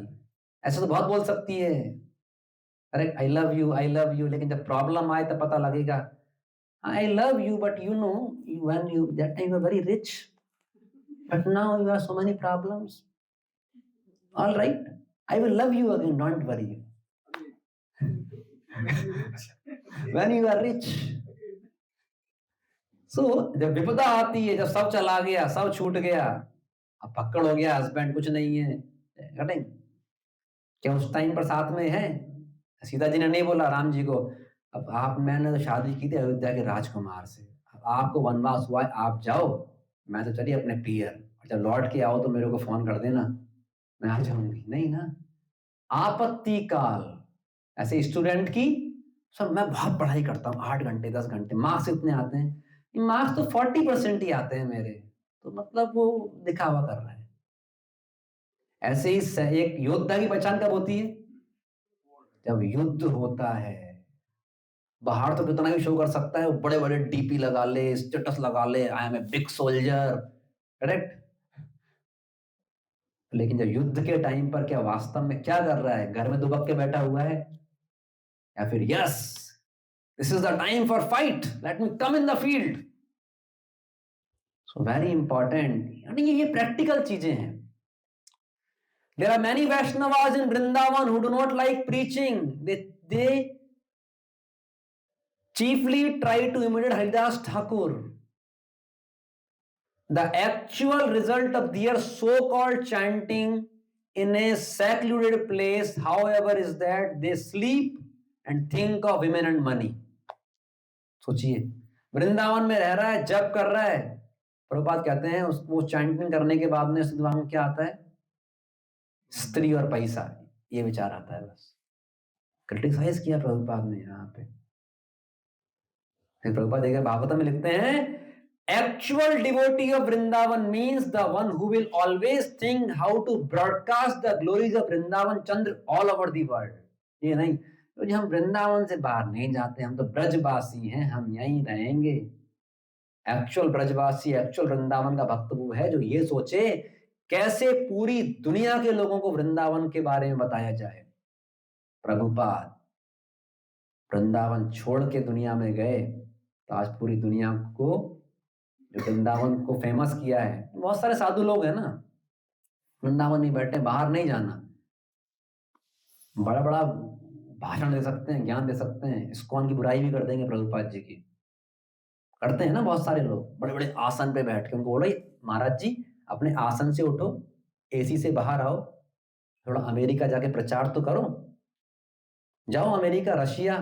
ऐसा तो बहुत बोल सकती है, अरे आई लव यू, लेकिन जब प्रॉब्लम आए तब पता लगेगा I love you but you know when you that time you are very rich, but now you have so many problems. All right, I will love you again, don't worry, when you are rich. So जब विपदा आती है, जब सब चला गया, सब छूट गया, अब पक्कड़ हो गया, हस्बैंड कुछ नहीं है, कटिंग, क्या उस टाइम पर साथ में है? सीता जी ने नहीं बोला राम जी को, अब आप, मैंने तो शादी की थी अयोध्या के राजकुमार से, अब आपको वनवास हुआ है, आप जाओ, मैं तो चली अपने पियर, और जब लौट के आओ तो मेरे को फोन कर देना, मैं आ जाऊंगी। नहीं ना, आपत्ति काल। ऐसे स्टूडेंट की, सर मैं बहुत पढ़ाई करता हूँ, 8 घंटे 10 घंटे, मार्क्स इतने आते हैं, मार्क्स तो 40% ही आते हैं मेरे, तो मतलब वो दिखावा कर रहा है। ऐसे ही एक योद्धा की पहचान कब होती है? जब युद्ध होता है। बाहर तो कितना भी शो कर सकता है, बड़े बड़े डीपी लगा ले, स्टेटस लगा ले, I am a big soldier, correct? लेकिन जब युद्ध के टाइम पर क्या वास्तव में क्या कर रहा है? घर में दुबक के बैठा हुआ है, या फिर yes this is the time for fight, let me come in the field. So very important, यानी ये प्रैक्टिकल चीजें हैं। There are many Vaishnavas in Vrindavan who do not like preaching, they chiefly try to imitate Haridas Thakur. The actual result of their so-called chanting in a secluded place, however, is that they sleep and think of women and money. सोचिए, वृंदावन में रह रहा है, जप कर रहा है, प्रभुपाद कहते हैं उसको चैंटिंग करने के बाद में उसके दिमाग में क्या आता है? स्त्री और पैसा, ये विचार आता है बस। क्रिटिसाइज किया प्रभुपाद ने यहाँ पे। फिर प्रभुपाद देखा भागवतम में लिखते हैं, actual devotee of Vrindavan means the one who will always think how to broadcast the glories of Vrindavan Chandra all over the world. ये नहीं तो हम वृंदावन से बाहर नहीं जाते, हम तो ब्रजवासी हैं, हम यहीं रहेंगे। एक्चुअल ब्रजवासी, एक्चुअल वृंदावन का भक्त वो है जो ये सोचे कैसे पूरी दुनिया के लोगों को वृंदावन के बारे में बताया जाए। प्रभुपाद वृंदावन छोड़ के दुनिया में गए तो आज पूरी दुनिया को, जो वृंदावन को फेमस किया है, बहुत सारे साधु लोग हैं ना, वृंदावन में बैठे, बाहर नहीं जाना, बड़ा बड़ा भाषण दे सकते हैं, ज्ञान दे सकते हैं, इस्कॉन की बुराई भी कर देंगे प्रभुपाद जी की, करते हैं ना बहुत सारे लोग, बड़े बड़े आसन पे बैठ के। उनको बोलो महाराज जी अपने आसन से उठो, एसी से बाहर आओ, थोड़ा अमेरिका जाके प्रचार तो करो, जाओ अमेरिका, रशिया,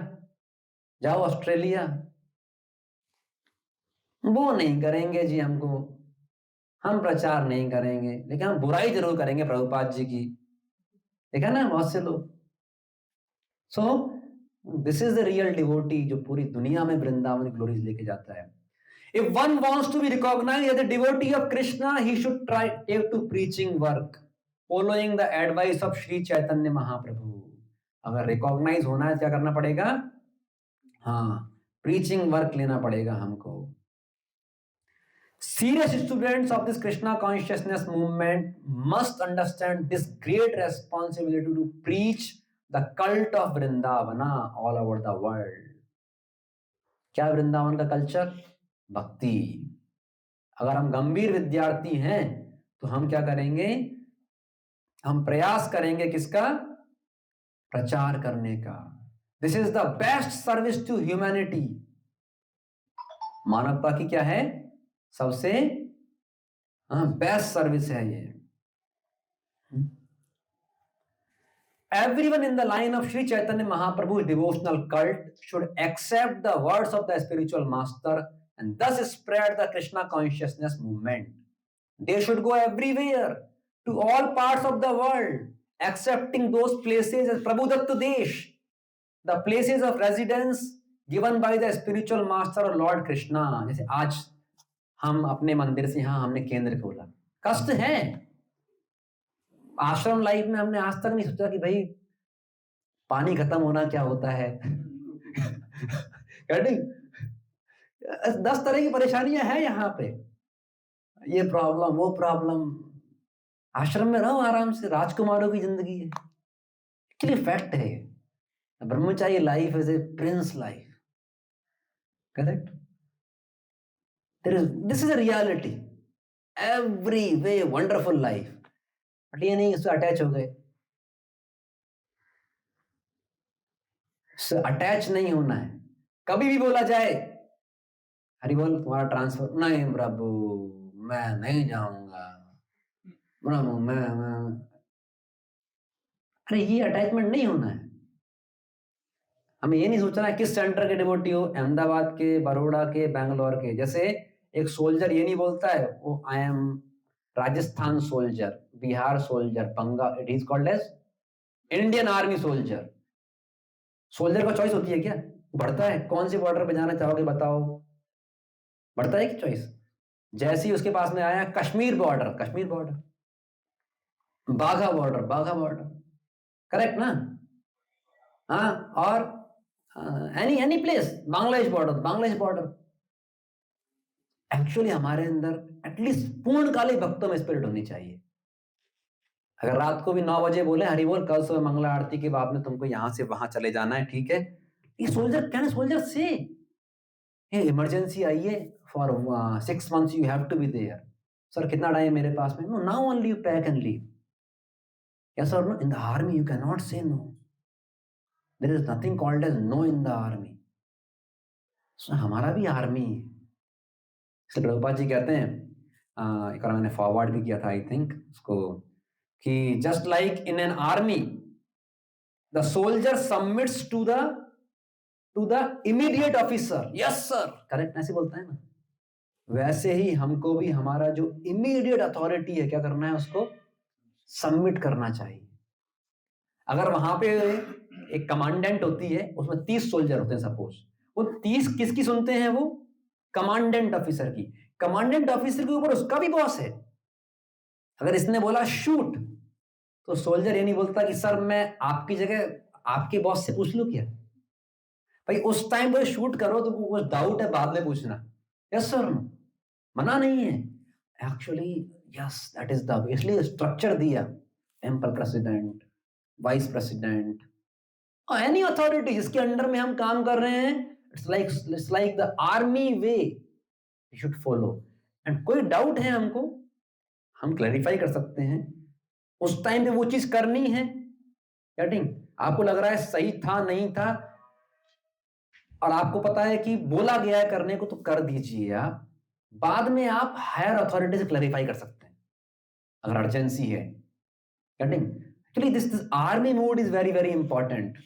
जाओ ऑस्ट्रेलिया। वो नहीं करेंगे जी, हमको, हम प्रचार नहीं करेंगे, लेकिन हम बुराई जरूर करेंगे प्रभुपाद जी की। देखा ना बहुत से लोग। So this is the real devotee जो पूरी दुनिया में वृंदावन ग्लोरीज लेके जाता है। If one wants to be recognized as a devotee of Krishna, he should try take to preaching work, following the advice of Sri Chaitanya Mahaprabhu. अगर recognise होना है क्या करना पड़ेगा? हाँ, प्रीचिंग वर्क लेना पड़ेगा हमको। Serious students of this Krishna consciousness movement must understand this great responsibility to preach the cult of Vrindavana all over the world. क्या वृंदावन का कल्चर? भक्ति। अगर हम गंभीर विद्यार्थी हैं तो हम क्या करेंगे? हम प्रयास करेंगे किसका? प्रचार करने का। This is the best service to humanity. मानवता की क्या है? सबसे बेस्ट सर्विस है ये। Everyone in the line of Sri Chaitanya Mahaprabhu's devotional cult should accept the words of the spiritual master and thus spread the Krishna consciousness movement. They should go everywhere, to all parts of the world, accepting those places as Prabhudatta Desh, the places of residence given by the spiritual master or Lord Krishna. जैसे आज हम अपने मंदिर से यहाँ हमने केंद्र खोला, कष्ट है। आश्रम लाइफ में हमने आज तक नहीं सोचा कि भाई पानी खत्म होना क्या होता है। 10 तरह की परेशानियां हैं यहाँ पे, ये प्रॉब्लम वो प्रॉब्लम। आश्रम में रहो आराम से, राजकुमारों की जिंदगी है। एक्चुअली फैक्ट है, ब्रह्मचारी life is a Prince life, correct? This is a reality, every way wonderful life. But ये नहीं, इससे अटैच हो गए। अटैच नहीं होना है। कभी भी बोला जाए हरि बोल तुम्हारा ट्रांसफर, नहीं प्रभु मैं नहीं जाऊंगा, प्रभु मैं अरे ये अटैचमेंट नहीं होना है। हमें ये नहीं सोचना है किस सेंटर के डिवोटी हो, अहमदाबाद के, बड़ौदा के, बैंगलोर के। जैसे एक सोल्जर ये नहीं बोलता है वो I am Rajasthan soldier, Bihar soldier, Bengal, it is called as Indian army soldier. Soldier का चॉइस होती है क्या? बढ़ता है, कौन से बॉर्डर पे जाना चाहोगे बताओ, बढ़ता है कि चॉइस? जैसे ही उसके पास में आया कश्मीर बॉर्डर, कश्मीर बॉर्डर, बाघा बॉर्डर, बाघा बॉर्डर, करेक्ट ना? हाँ, और any place, Bangladesh border, Bangladesh border. Actually हमारे अंदर एटलीस्ट पूर्णकालिक भक्तों में स्पिरिट होनी चाहिए। अगर रात को भी 9 बजे बोले हरि बोल कल सुबह मंगला आरती के बाद में तुमको यहां से वहां चले जाना है, ठीक है? ये सोल्जर कहना, सोल्जर से ये इमरजेंसी आई है for 6 months you have to be there. Sir कितना टाइम मेरे पास में? No, now only you pack and leave. Yes और no? In the army you can not say no, there is nothing called as no in the army. So हमारा भी army है। इसलिए प्रभुपाद जी कहते हैं, एक बार मैंने फॉरवर्ड भी किया था आई थिंक उसको, कि just like in an army the soldier submits to the immediate officer, yes sir, correct ऐसे बोलता है ना, वैसे ही हमको भी हमारा जो इमीडिएट अथॉरिटी है क्या करना है, उसको सबमिट करना चाहिए। अगर वहां पे एक कमांडेंट होती है, उसमें 30 सोल्जर होते हैं सपोज, वो 30 किसकी सुनते हैं? वो कमांडेंट ऑफिसर की। कमांडेंट ऑफिसर के ऊपर उसका भी बॉस है। अगर इसने बोला शूट, तो सोल्जर ये नहीं बोलता कि सर मैं आपकी जगह आपके बॉस से पूछ लूं क्या? भाई उस टाइम पर शूट करो तो कुछ डाउट है बाद में पूछना, यस सर, मना नहीं है। Actually yes that is the, इसलिए स्ट्रक्चर दिया, टेम्पल प्रेसिडेंट, वाइस प्रेसिडेंट, और एनी अथॉरिटी जिसके अंडर में हम काम कर रहे हैं, it's like the army way you should follow. And कोई डाउट है हमको, हम क्लैरिफाई कर सकते हैं। उस टाइम पे वो चीज करनी है, गेटिंग? आपको लग रहा है सही था नहीं था, और आपको पता है कि बोला गया है करने को, तो कर दीजिए। आप बाद में आप हायर अथॉरिटी से क्लैरिफाई कर सकते हैं अगर अर्जेंसी है, getting? Actually this army mode is very very important.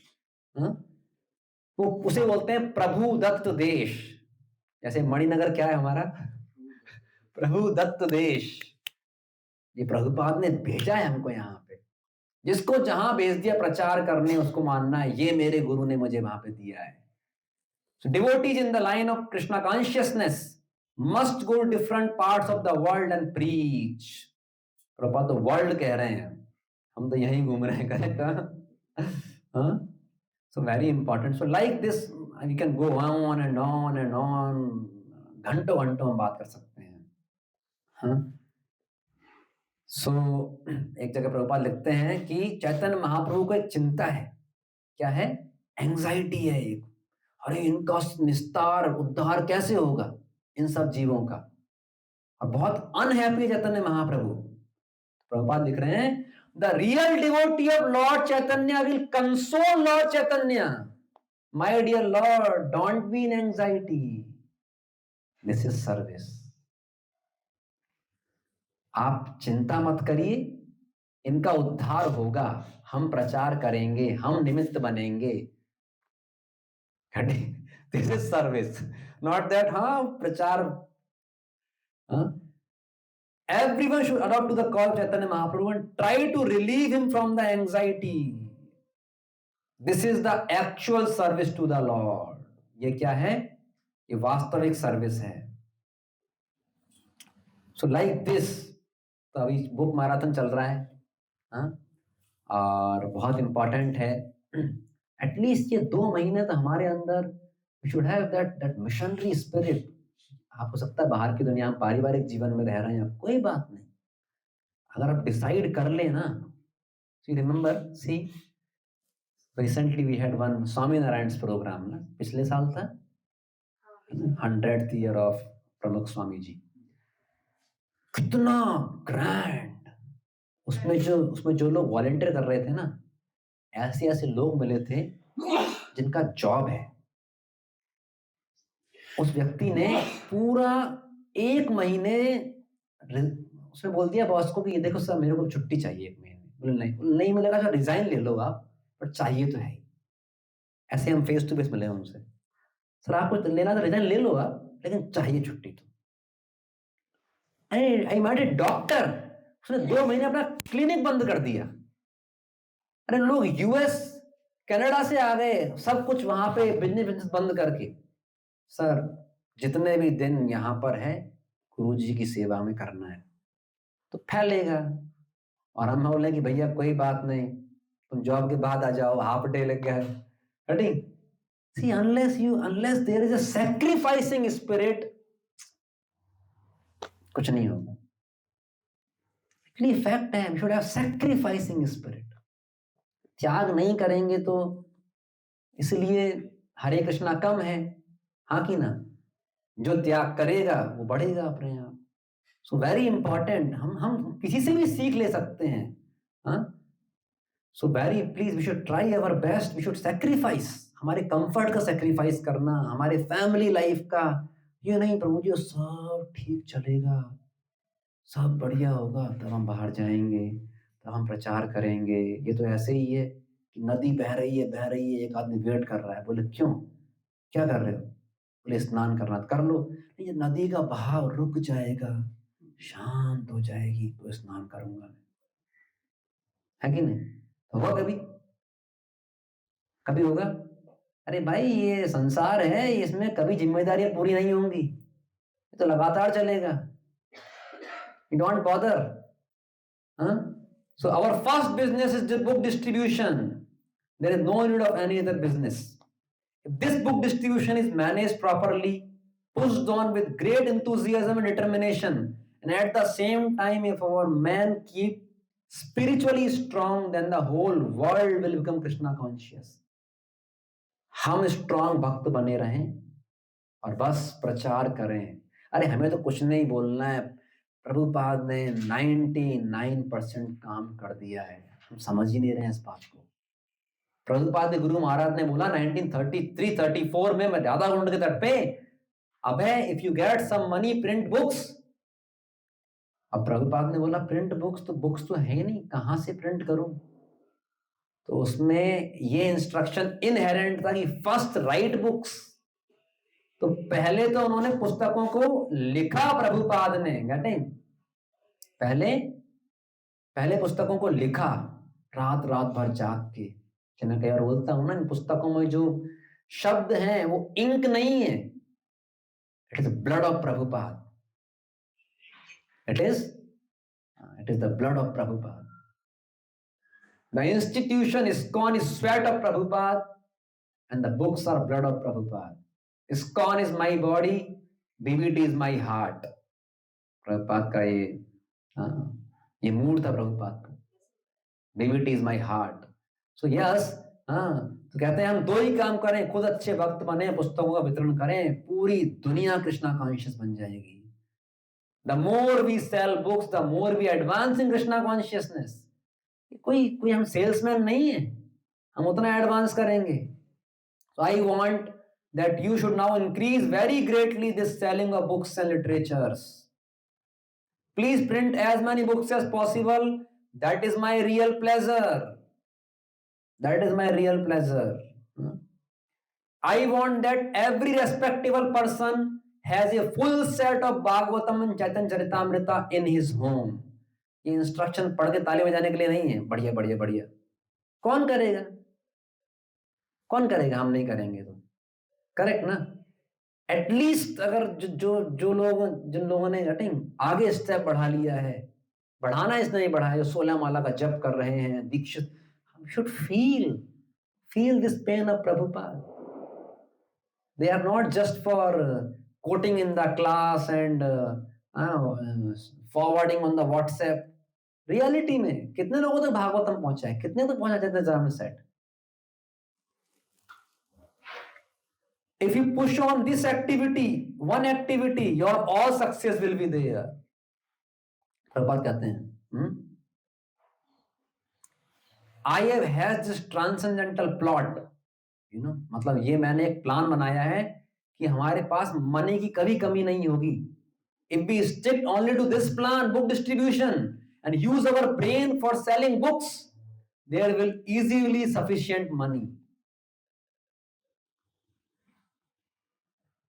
वो उसे बोलते हैं प्रभु दत्त देश। जैसे मणिनगर क्या है हमारा? प्रभु दत्त देश। ये प्रभुपाद ने भेजा है हमको यहाँ पे। जिसको जहां भेज दिया प्रचार करने, उसको मानना है ये मेरे गुरु ने मुझे वहां पे दिया है। So devotees in the line of Krishna consciousness must go to different parts of the world and preach. Prabhupada तो वर्ल्ड कह रहे हैं, हम तो यहीं घूम रहे हैं, करेक्ट? हाँ, so very important. So like this we can go on and on and on. घंटों घंटों हम बात कर सकते हैं। हाँ, सो एक जगह प्रभुपाद लिखते हैं कि चैतन्य महाप्रभु को एक चिंता है। क्या है? एंजाइटी है एक। अरे इनका निस्तार उद्धार कैसे होगा इन सब जीवों का, और बहुत अनहैप्पी चैतन्य महाप्रभु। प्रभुपाद लिख रहे हैं the real devotee of lord Chaitanya will console lord Chaitanya. My dear lord, don't be in anxiety, this is service. आप चिंता मत करिए, इनका उद्धार होगा, हम प्रचार करेंगे, हम निमित्त बनेंगे। This is service, not that हाँ प्रचार। Everyone should adopt to the call of Chaitanya Mahaprabhu and try to relieve him from the anxiety. This is the actual service to the Lord. ये क्या है? ये वास्तविक सर्विस है। So like this, तो अभी बुक मैराथन चल रहा है, हाँ, और बहुत इंपॉर्टेंट है। एटलीस्ट ये 2 महीने तो हमारे अंदर we should have that missionary spirit. आप हो सकता है बाहर की दुनिया में पारिवारिक जीवन में रह रहे हैं, कोई बात नहीं। अगर आप डिसाइड कर ले ना, so remember, see, recently we had one Swami नारायण's प्रोग्राम ना, पिछले साल था 100th year of प्रमुख स्वामी जी। कितना ग्रैंड! उसमें जो लोग वॉलंटियर कर रहे थे ना, ऐसे लोग मिले थे जिनका जॉब है। उस व्यक्ति ने पूरा 1 महीने उसने बोल दिया बॉस को कि ये देखो सर, मेरे को छुट्टी चाहिए 1 महीने। बोले नहीं मिलेगा तो रिजाइन ले लो आप, पर चाहिए तो है ही। ऐसे हम फेस टू फेस मिले उनसे, सर आपको लेना तो रिजाइन ले लो आप, लेकिन चाहिए छुट्टी तो। आई मेट ए डॉक्टर, उसने 2 महीने अपना क्लिनिक बंद कर दिया। अरे लोग यूएस कनाडा से आ गए, सब कुछ वहां पे बिजनेस बंद करके। सर जितने भी दिन यहाँ पर है गुरुजी की सेवा में करना है, तो फैलेगा। और हम बोले कि भैया कोई बात नहीं, तुम जॉब के बाद आ जाओ, हाफ डे लग गया है। See, unless there is a sacrificing spirit, कुछ नहीं होगा। फैक्ट है, we should have sacrificing spirit. त्याग नहीं करेंगे तो, इसलिए हरे कृष्णा कम है, हाँ कि ना? जो त्याग करेगा वो बढ़ेगा अपने आप। सो वेरी इंपॉर्टेंट, हम किसी से भी सीख ले सकते हैं, हाँ। So very please we should try our best, we should sacrifice, हमारे कंफर्ट का सैक्रिफाइस करना, हमारे फैमिली लाइफ का। ये नहीं प्रभु जी सब ठीक चलेगा, सब बढ़िया होगा, तब हम बाहर जाएंगे, तब हम प्रचार करेंगे। ये तो ऐसे ही है कि नदी बह रही है, एक आदमी वेट कर रहा है। बोले क्यों, क्या कर रहे हो? बोले स्नान करना, कर लो। ये नदी का बहाव रुक जाएगा, शांत हो जाएगी तो स्नान करूंगा मैं, है कि नहीं? होगा कभी होगा? अरे भाई ये संसार है, इसमें कभी जिम्मेदारियां पूरी नहीं होंगी, ये तो लगातार चलेगा। Don't bother. So our first business is the book distribution. There is no need of any other business. If this book distribution is managed properly, pushed on with great enthusiasm and determination, and at the same time if our men keep spiritually strong, then the whole world will become Krishna conscious. हम strong भक्त बने रहें और बस प्रचार करें। अरे हमें तो कुछ नहीं बोलना है, प्रभुपाद ने 99% काम कर दिया है, हम समझ ही नहीं रहे हैं इस बात को। प्रभुपाद ने, गुरु महाराज ने बोला 1933-34 में, मैं राधा कुंड के तट पे, अबे if you get some money print books. अब प्रभुपाद ने बोला प्रिंट बुक्स तो है नहीं, कहां से प्रिंट करूं? तो उसमें ये इंस्ट्रक्शन इनहेरेंट था कि फर्स्ट राइट बुक्स। तो पहले तो उन्होंने पुस्तकों को लिखा, प्रभुपाद ने घटे पहले पहले पुस्तकों को लिखा, रात रात भर जाग के। मैं कई बार बोलता हूं ना, इन पुस्तकों में जो शब्द हैं वो इंक नहीं है, it is blood of Prabhupada, it is the blood of Prabhupada. The institution ISKCON is sweat of Prabhupada and the books are blood of Prabhupada. ISKCON is my body, BBT is my heart. Prabhupada का ये mood था प्रभुपाद का, BBT is my heart. So yes, तो कहते हैं हम दो ही काम करें, खुद अच्छे भक्त बने, पुस्तकों का वितरण करें, पूरी दुनिया कृष्णा कॉन्शियस बन जाएगी। The more we sell books, the more we advance in Krishna consciousness. कोई हम सेल्समैन नहीं है, हम उतना एडवांस करेंगे। So I want that you should now increase very greatly this selling of books and literatures. Please print as many books as possible. That is my real pleasure. That is my real pleasure. I want that every respectable person has a full set of Bhagavatam and Chaitanya Charitamrita in his home. ये instruction पढ़ के ताली बजाने के लिए नहीं है, बढ़िया बढ़िया बढ़िया। कौन करेगा? कौन करेगा? हम नहीं करेंगे तो करेक्ट ना। एटलीस्ट अगर जो लोग, जिन लोगों ने आगे स्टेप बढ़ा लिया है, बढ़ाना इसने नहीं बढ़ाया, जो 16 माला का जप कर रहे हैं, दीक्षित, हम should feel this pain of Prabhupada. They are not just for quoting in the class and forwarding on the WhatsApp. Reality में कितने लोगों तक भागवतम पहुंचा है, कितने तक पहुंचा जाते हैं set. If you push on this activity, one activity, your all success will be there. Prabhupada कहते हैं, I have had this transcendental plot. मतलब ये मैंने एक प्लान बनाया है कि हमारे पास मनी की कभी कमी नहीं होगी। If we stick only to this plan, book distribution, and use our brain for selling books, there will easily sufficient money.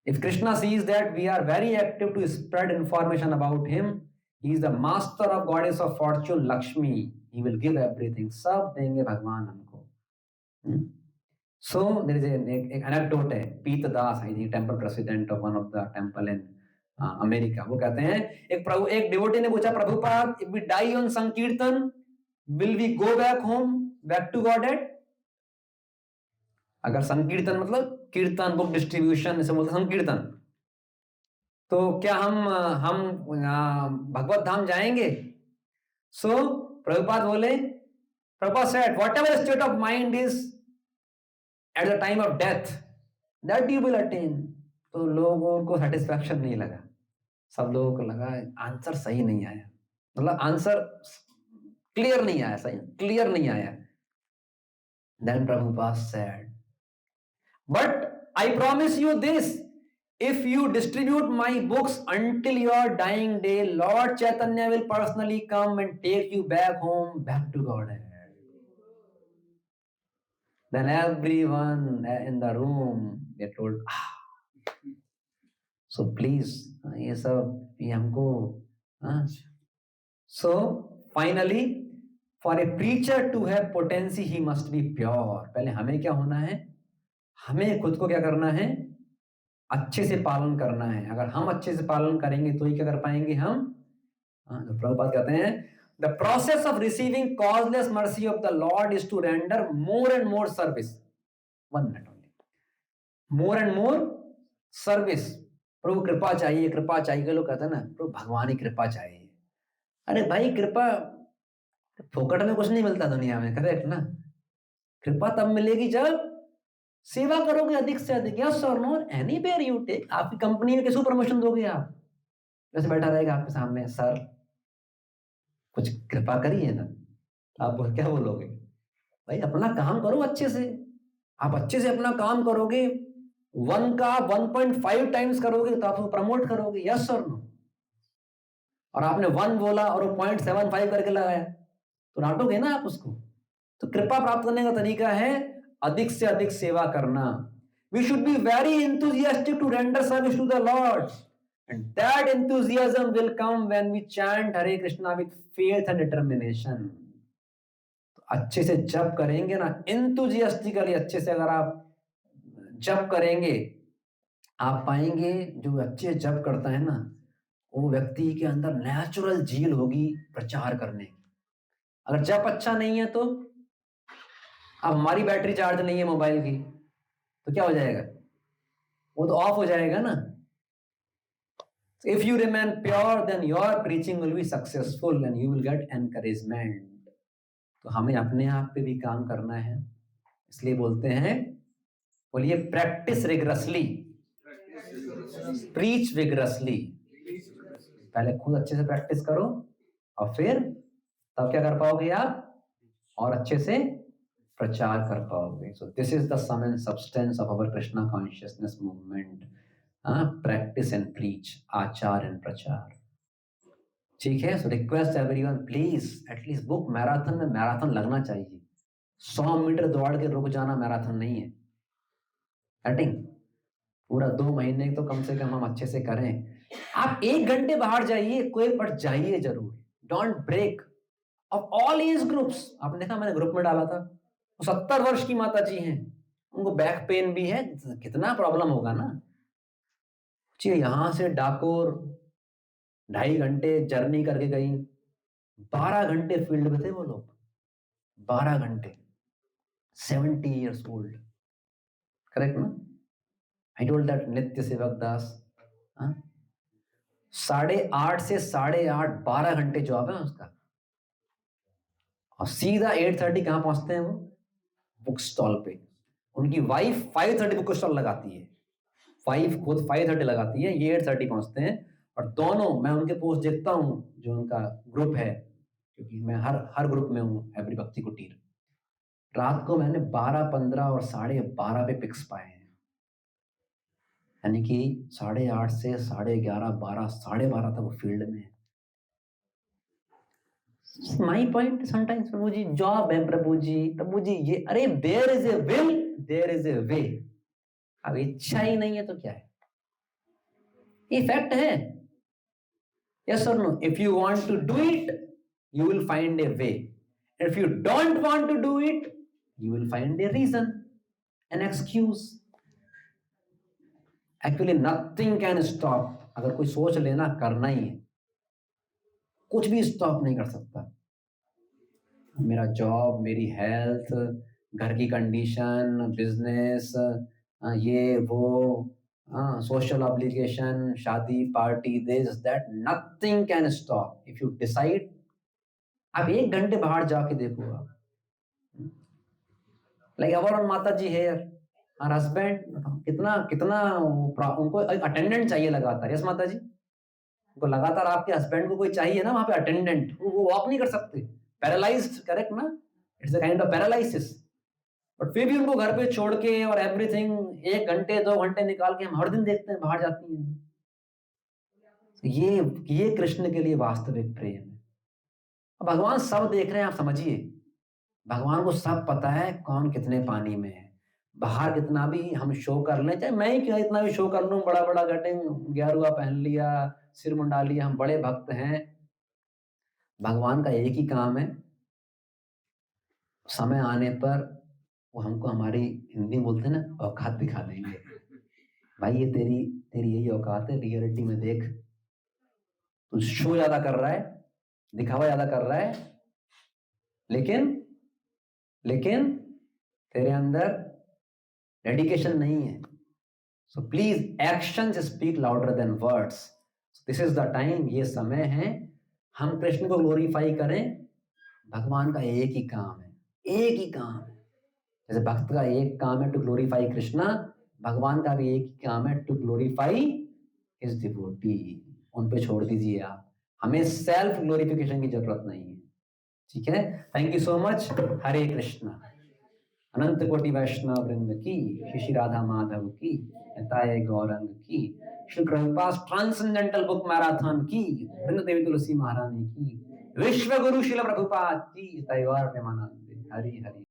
If Krishna sees that we are very active to spread information about him, he is the master of goddess of fortune, Lakshmi. He will give everything. सब देंगे भगवान हमको। So there is an anecdote है, Pete Das, I think temple president of one of the temple in America. वो कहते हैं एक devotee ने पूछा, Prabhupada, if we die on Sankirtan, will we go back home, back to Godhead? अगर संकीर्तन मतलब कीर्तन, बुक डिस्ट्रीब्यूशन, इसे बोलते संकीर्तन, तो क्या हम भगवत धाम जाएंगे? So प्रभुपाद बोले, Prabhupada said, whatever state of mind is at the time of death, that you will attain. तो लोगों को सेटिस्फैक्शन नहीं लगा, सब लोगों को लगा आंसर सही नहीं आया, मतलब आंसर क्लियर नहीं आया, सही क्लियर नहीं आया। Then Prabhupada said, but I promise you this, if you distribute my books until your dying day, Lord Chaitanya will personally come and take you back home, back to Godhead. Then everyone in the room, they told, so please, ये सब ये हमको। So finally, for a preacher to have potency, he must be pure. पहले हमें क्या होना है? हमें खुद को क्या करना है? अच्छे से पालन करना है। अगर हम अच्छे से पालन करेंगे तो ही क्या कर पाएंगे हम? तो प्रभुपाद कहते हैं, the process of receiving causeless mercy of the Lord is to render more and more service. 1 minute only. More and more service. प्रभु कृपा चाहिए, कृपा चाहिए। लोग कहते हैं ना, प्रभु भगवान ही कृपा चाहिए। अरे भाई, कृपा फोकट में कुछ नहीं मिलता दुनिया में, करेक्ट ना। कृपा तब मिलेगी जब सेवा करोगे अधिक से अधिक, यस और no, anywhere you take. आपकी कंपनी में किसको प्रमोशन दोगे आप? वैसे बैठा रहेगा आपके सामने, सर कुछ कृपा करिए ना, आप क्या बोलोगे? भाई अपना काम करो अच्छे से। आप अच्छे से अपना काम करोगे, 1 का 1.5 टाइम्स करोगे तो आपको प्रमोट करोगे, यस और नो। और आपने 1 बोला और वो 0.75 करके लगाया तो डांटोगे ना आप उसको। तो कृपा प्राप्त करने का तरीका है अधिक से अधिक सेवा करना। We should be very enthusiastic to render service to the Lord, and that enthusiasm will come when we chant Hare Krishna with faith and determination. तो अच्छे से जप करेंगे ना, enthusiastically अच्छे से अगर आप जप करेंगे, आप पाएंगे जो अच्छे जप करता है ना, वो व्यक्ति के अंदर नेचुरल झील होगी प्रचार करने की। अगर जप अच्छा नहीं है तो, अब हमारी बैटरी चार्ज नहीं है मोबाइल की, तो क्या हो जाएगा? वो तो ऑफ हो जाएगा ना। If you remain pure, then your preaching will be successful and you will get encouragement. तो हमें अपने आप पे भी काम करना है, इसलिए बोलते हैं, बोलिए प्रैक्टिस रिगरसली, प्रीच विगरसली। पहले खुद अच्छे से प्रैक्टिस करो और फिर तब क्या कर पाओगे आप? और अच्छे से प्रचार कर पाओगे। So this is the sum and substance of our Krishna consciousness movement. Practice and preach, आचार and प्रचार। ठीक है? So request everyone, please at least book marathon में मैराथन लगना चाहिए। 100 मीटर दौड़ के रुक जाना मैराथन नहीं है। कटिंग पूरा 2 महीने तो कम से कम हम अच्छे से करें। आप 1 घंटे बाहर जाइए, कोई पर जाइए जरूर। Don't break off all age groups. आपने देखा मैंने ग्रुप में डाला था, 70 वर्ष की माता जी हैं, उनको बैक पेन भी है, कितना प्रॉब्लम होगा ना। यहां से डाकोर 2.5 घंटे जर्नी करके गई, 12 घंटे फील्ड में थे वो लोग, 12 घंटे, 70 years old, करेक्ट ना? आई टोल्ड दैट नित्य सेवक दास 8:30 से 8:30 12 घंटे जॉब है उसका, और सीधा 8:30 कहाँ पहुंचते हैं वो? बुक स्टॉल पे। उनकी वाइफ 5:30 बुक स्टॉल लगाती है, वाइफ खुद 5:30 लगाती है, ये 8:30 पहुंचते हैं। और दोनों, मैं उनके पोस्ट देखता हूँ जो उनका ग्रुप है, क्योंकि मैं हर ग्रुप में हूँ, एवरी भक्ति कुटीर। रात को मैंने 12, 15 और 12:30 पे पिक्स पाए हैं, यानी कि 8:30 से 11:30, 12, 12:30 तक वो फील्ड में है। माई पॉइंट, समटाइम्स प्रभु जी जॉब है, प्रभु जी ये, अरे there is a will there is a way. अब इच्छा ही नहीं है तो क्या है? ये फैक्ट है, यस और no. If you want to do it you will find a way, if you don't want to do it you will find a reason, an excuse. Actually nothing can stop. अगर कोई सोच लेना करना ही है, कुछ भी stop नहीं कर सकता। मेरा जॉब, मेरी हेल्थ, घर की कंडीशन, बिजनेस, ये वो, सोशल ऑब्लिगेशन, शादी, party, this that, nothing can stop if you decide. आप 1 घंटे बाहर जाके देखो आप, लाइक अवर माता जी हेयर, और हस्बैंड कितना उनको अटेंडेंट चाहिए लगातार। यस माता जी, उनको लगातार आपके हस्बैंड को कोई चाहिए ना वहां पे अटेंडेंट, वो वॉक नहीं कर सकते, पैरालाइज्ड, करेक्ट ना? It's a kind of paralysis. But फिर भी उनको घर पे छोड़ के और एवरीथिंग 1 घंटे 2 घंटे निकाल के हम हर दिन देखते हैं बाहर जाती हैं। ये कृष्ण के लिए वास्तविक प्रेम है। अब भगवान सब देख रहे हैं, आप समझिए, भगवान को सब पता है कौन कितने पानी में है। बाहर कितना भी हम शो कर लें, चाहे मैं ही क्या इतना भी शो कर लूं, बड़ा बड़ा कटिंग, गेरुआ पहन लिया, सिर मुंडा लिया, हम बड़े भक्त हैं, भगवान का एक ही काम है, समय आने पर वो हमको हमारी, हिंदी बोलते हैं ना, औकात दिखा देंगे। भाई ये तेरी यही औकात है, रियलिटी में देख, तू शो ज्यादा कर रहा है, दिखावा ज्यादा कर रहा है, लेकिन तेरे अंदर डेडिकेशन नहीं है। So please actions speak louder than words. This is the time, ये समय है, हम कृष्ण को ग्लोरीफाई करें। भगवान का एक ही काम है, एक ही काम है, जैसे भक्त का एक काम है टू ग्लोरीफाई कृष्णा, भगवान का भी एक काम है टू ग्लोरीफाई हिज डिवोटी। उन पे छोड़ दीजिए आप, हमें सेल्फ ग्लोरिफिकेशन की जरूरत नहीं है। ठीक है, थैंक यू सो मच। हरे कृष्णा। अनंत कोटि वैष्णव वृंद की, श्री श्री राधा माधव की, निताय गौरंग की, Shri Prabhupada transcendental book marathon की, वृंद देवी तुलसी महारानी की, विश्व गुरु शिल प्रभुपाद की, तैवार प्रेमानंद। हरि हरि।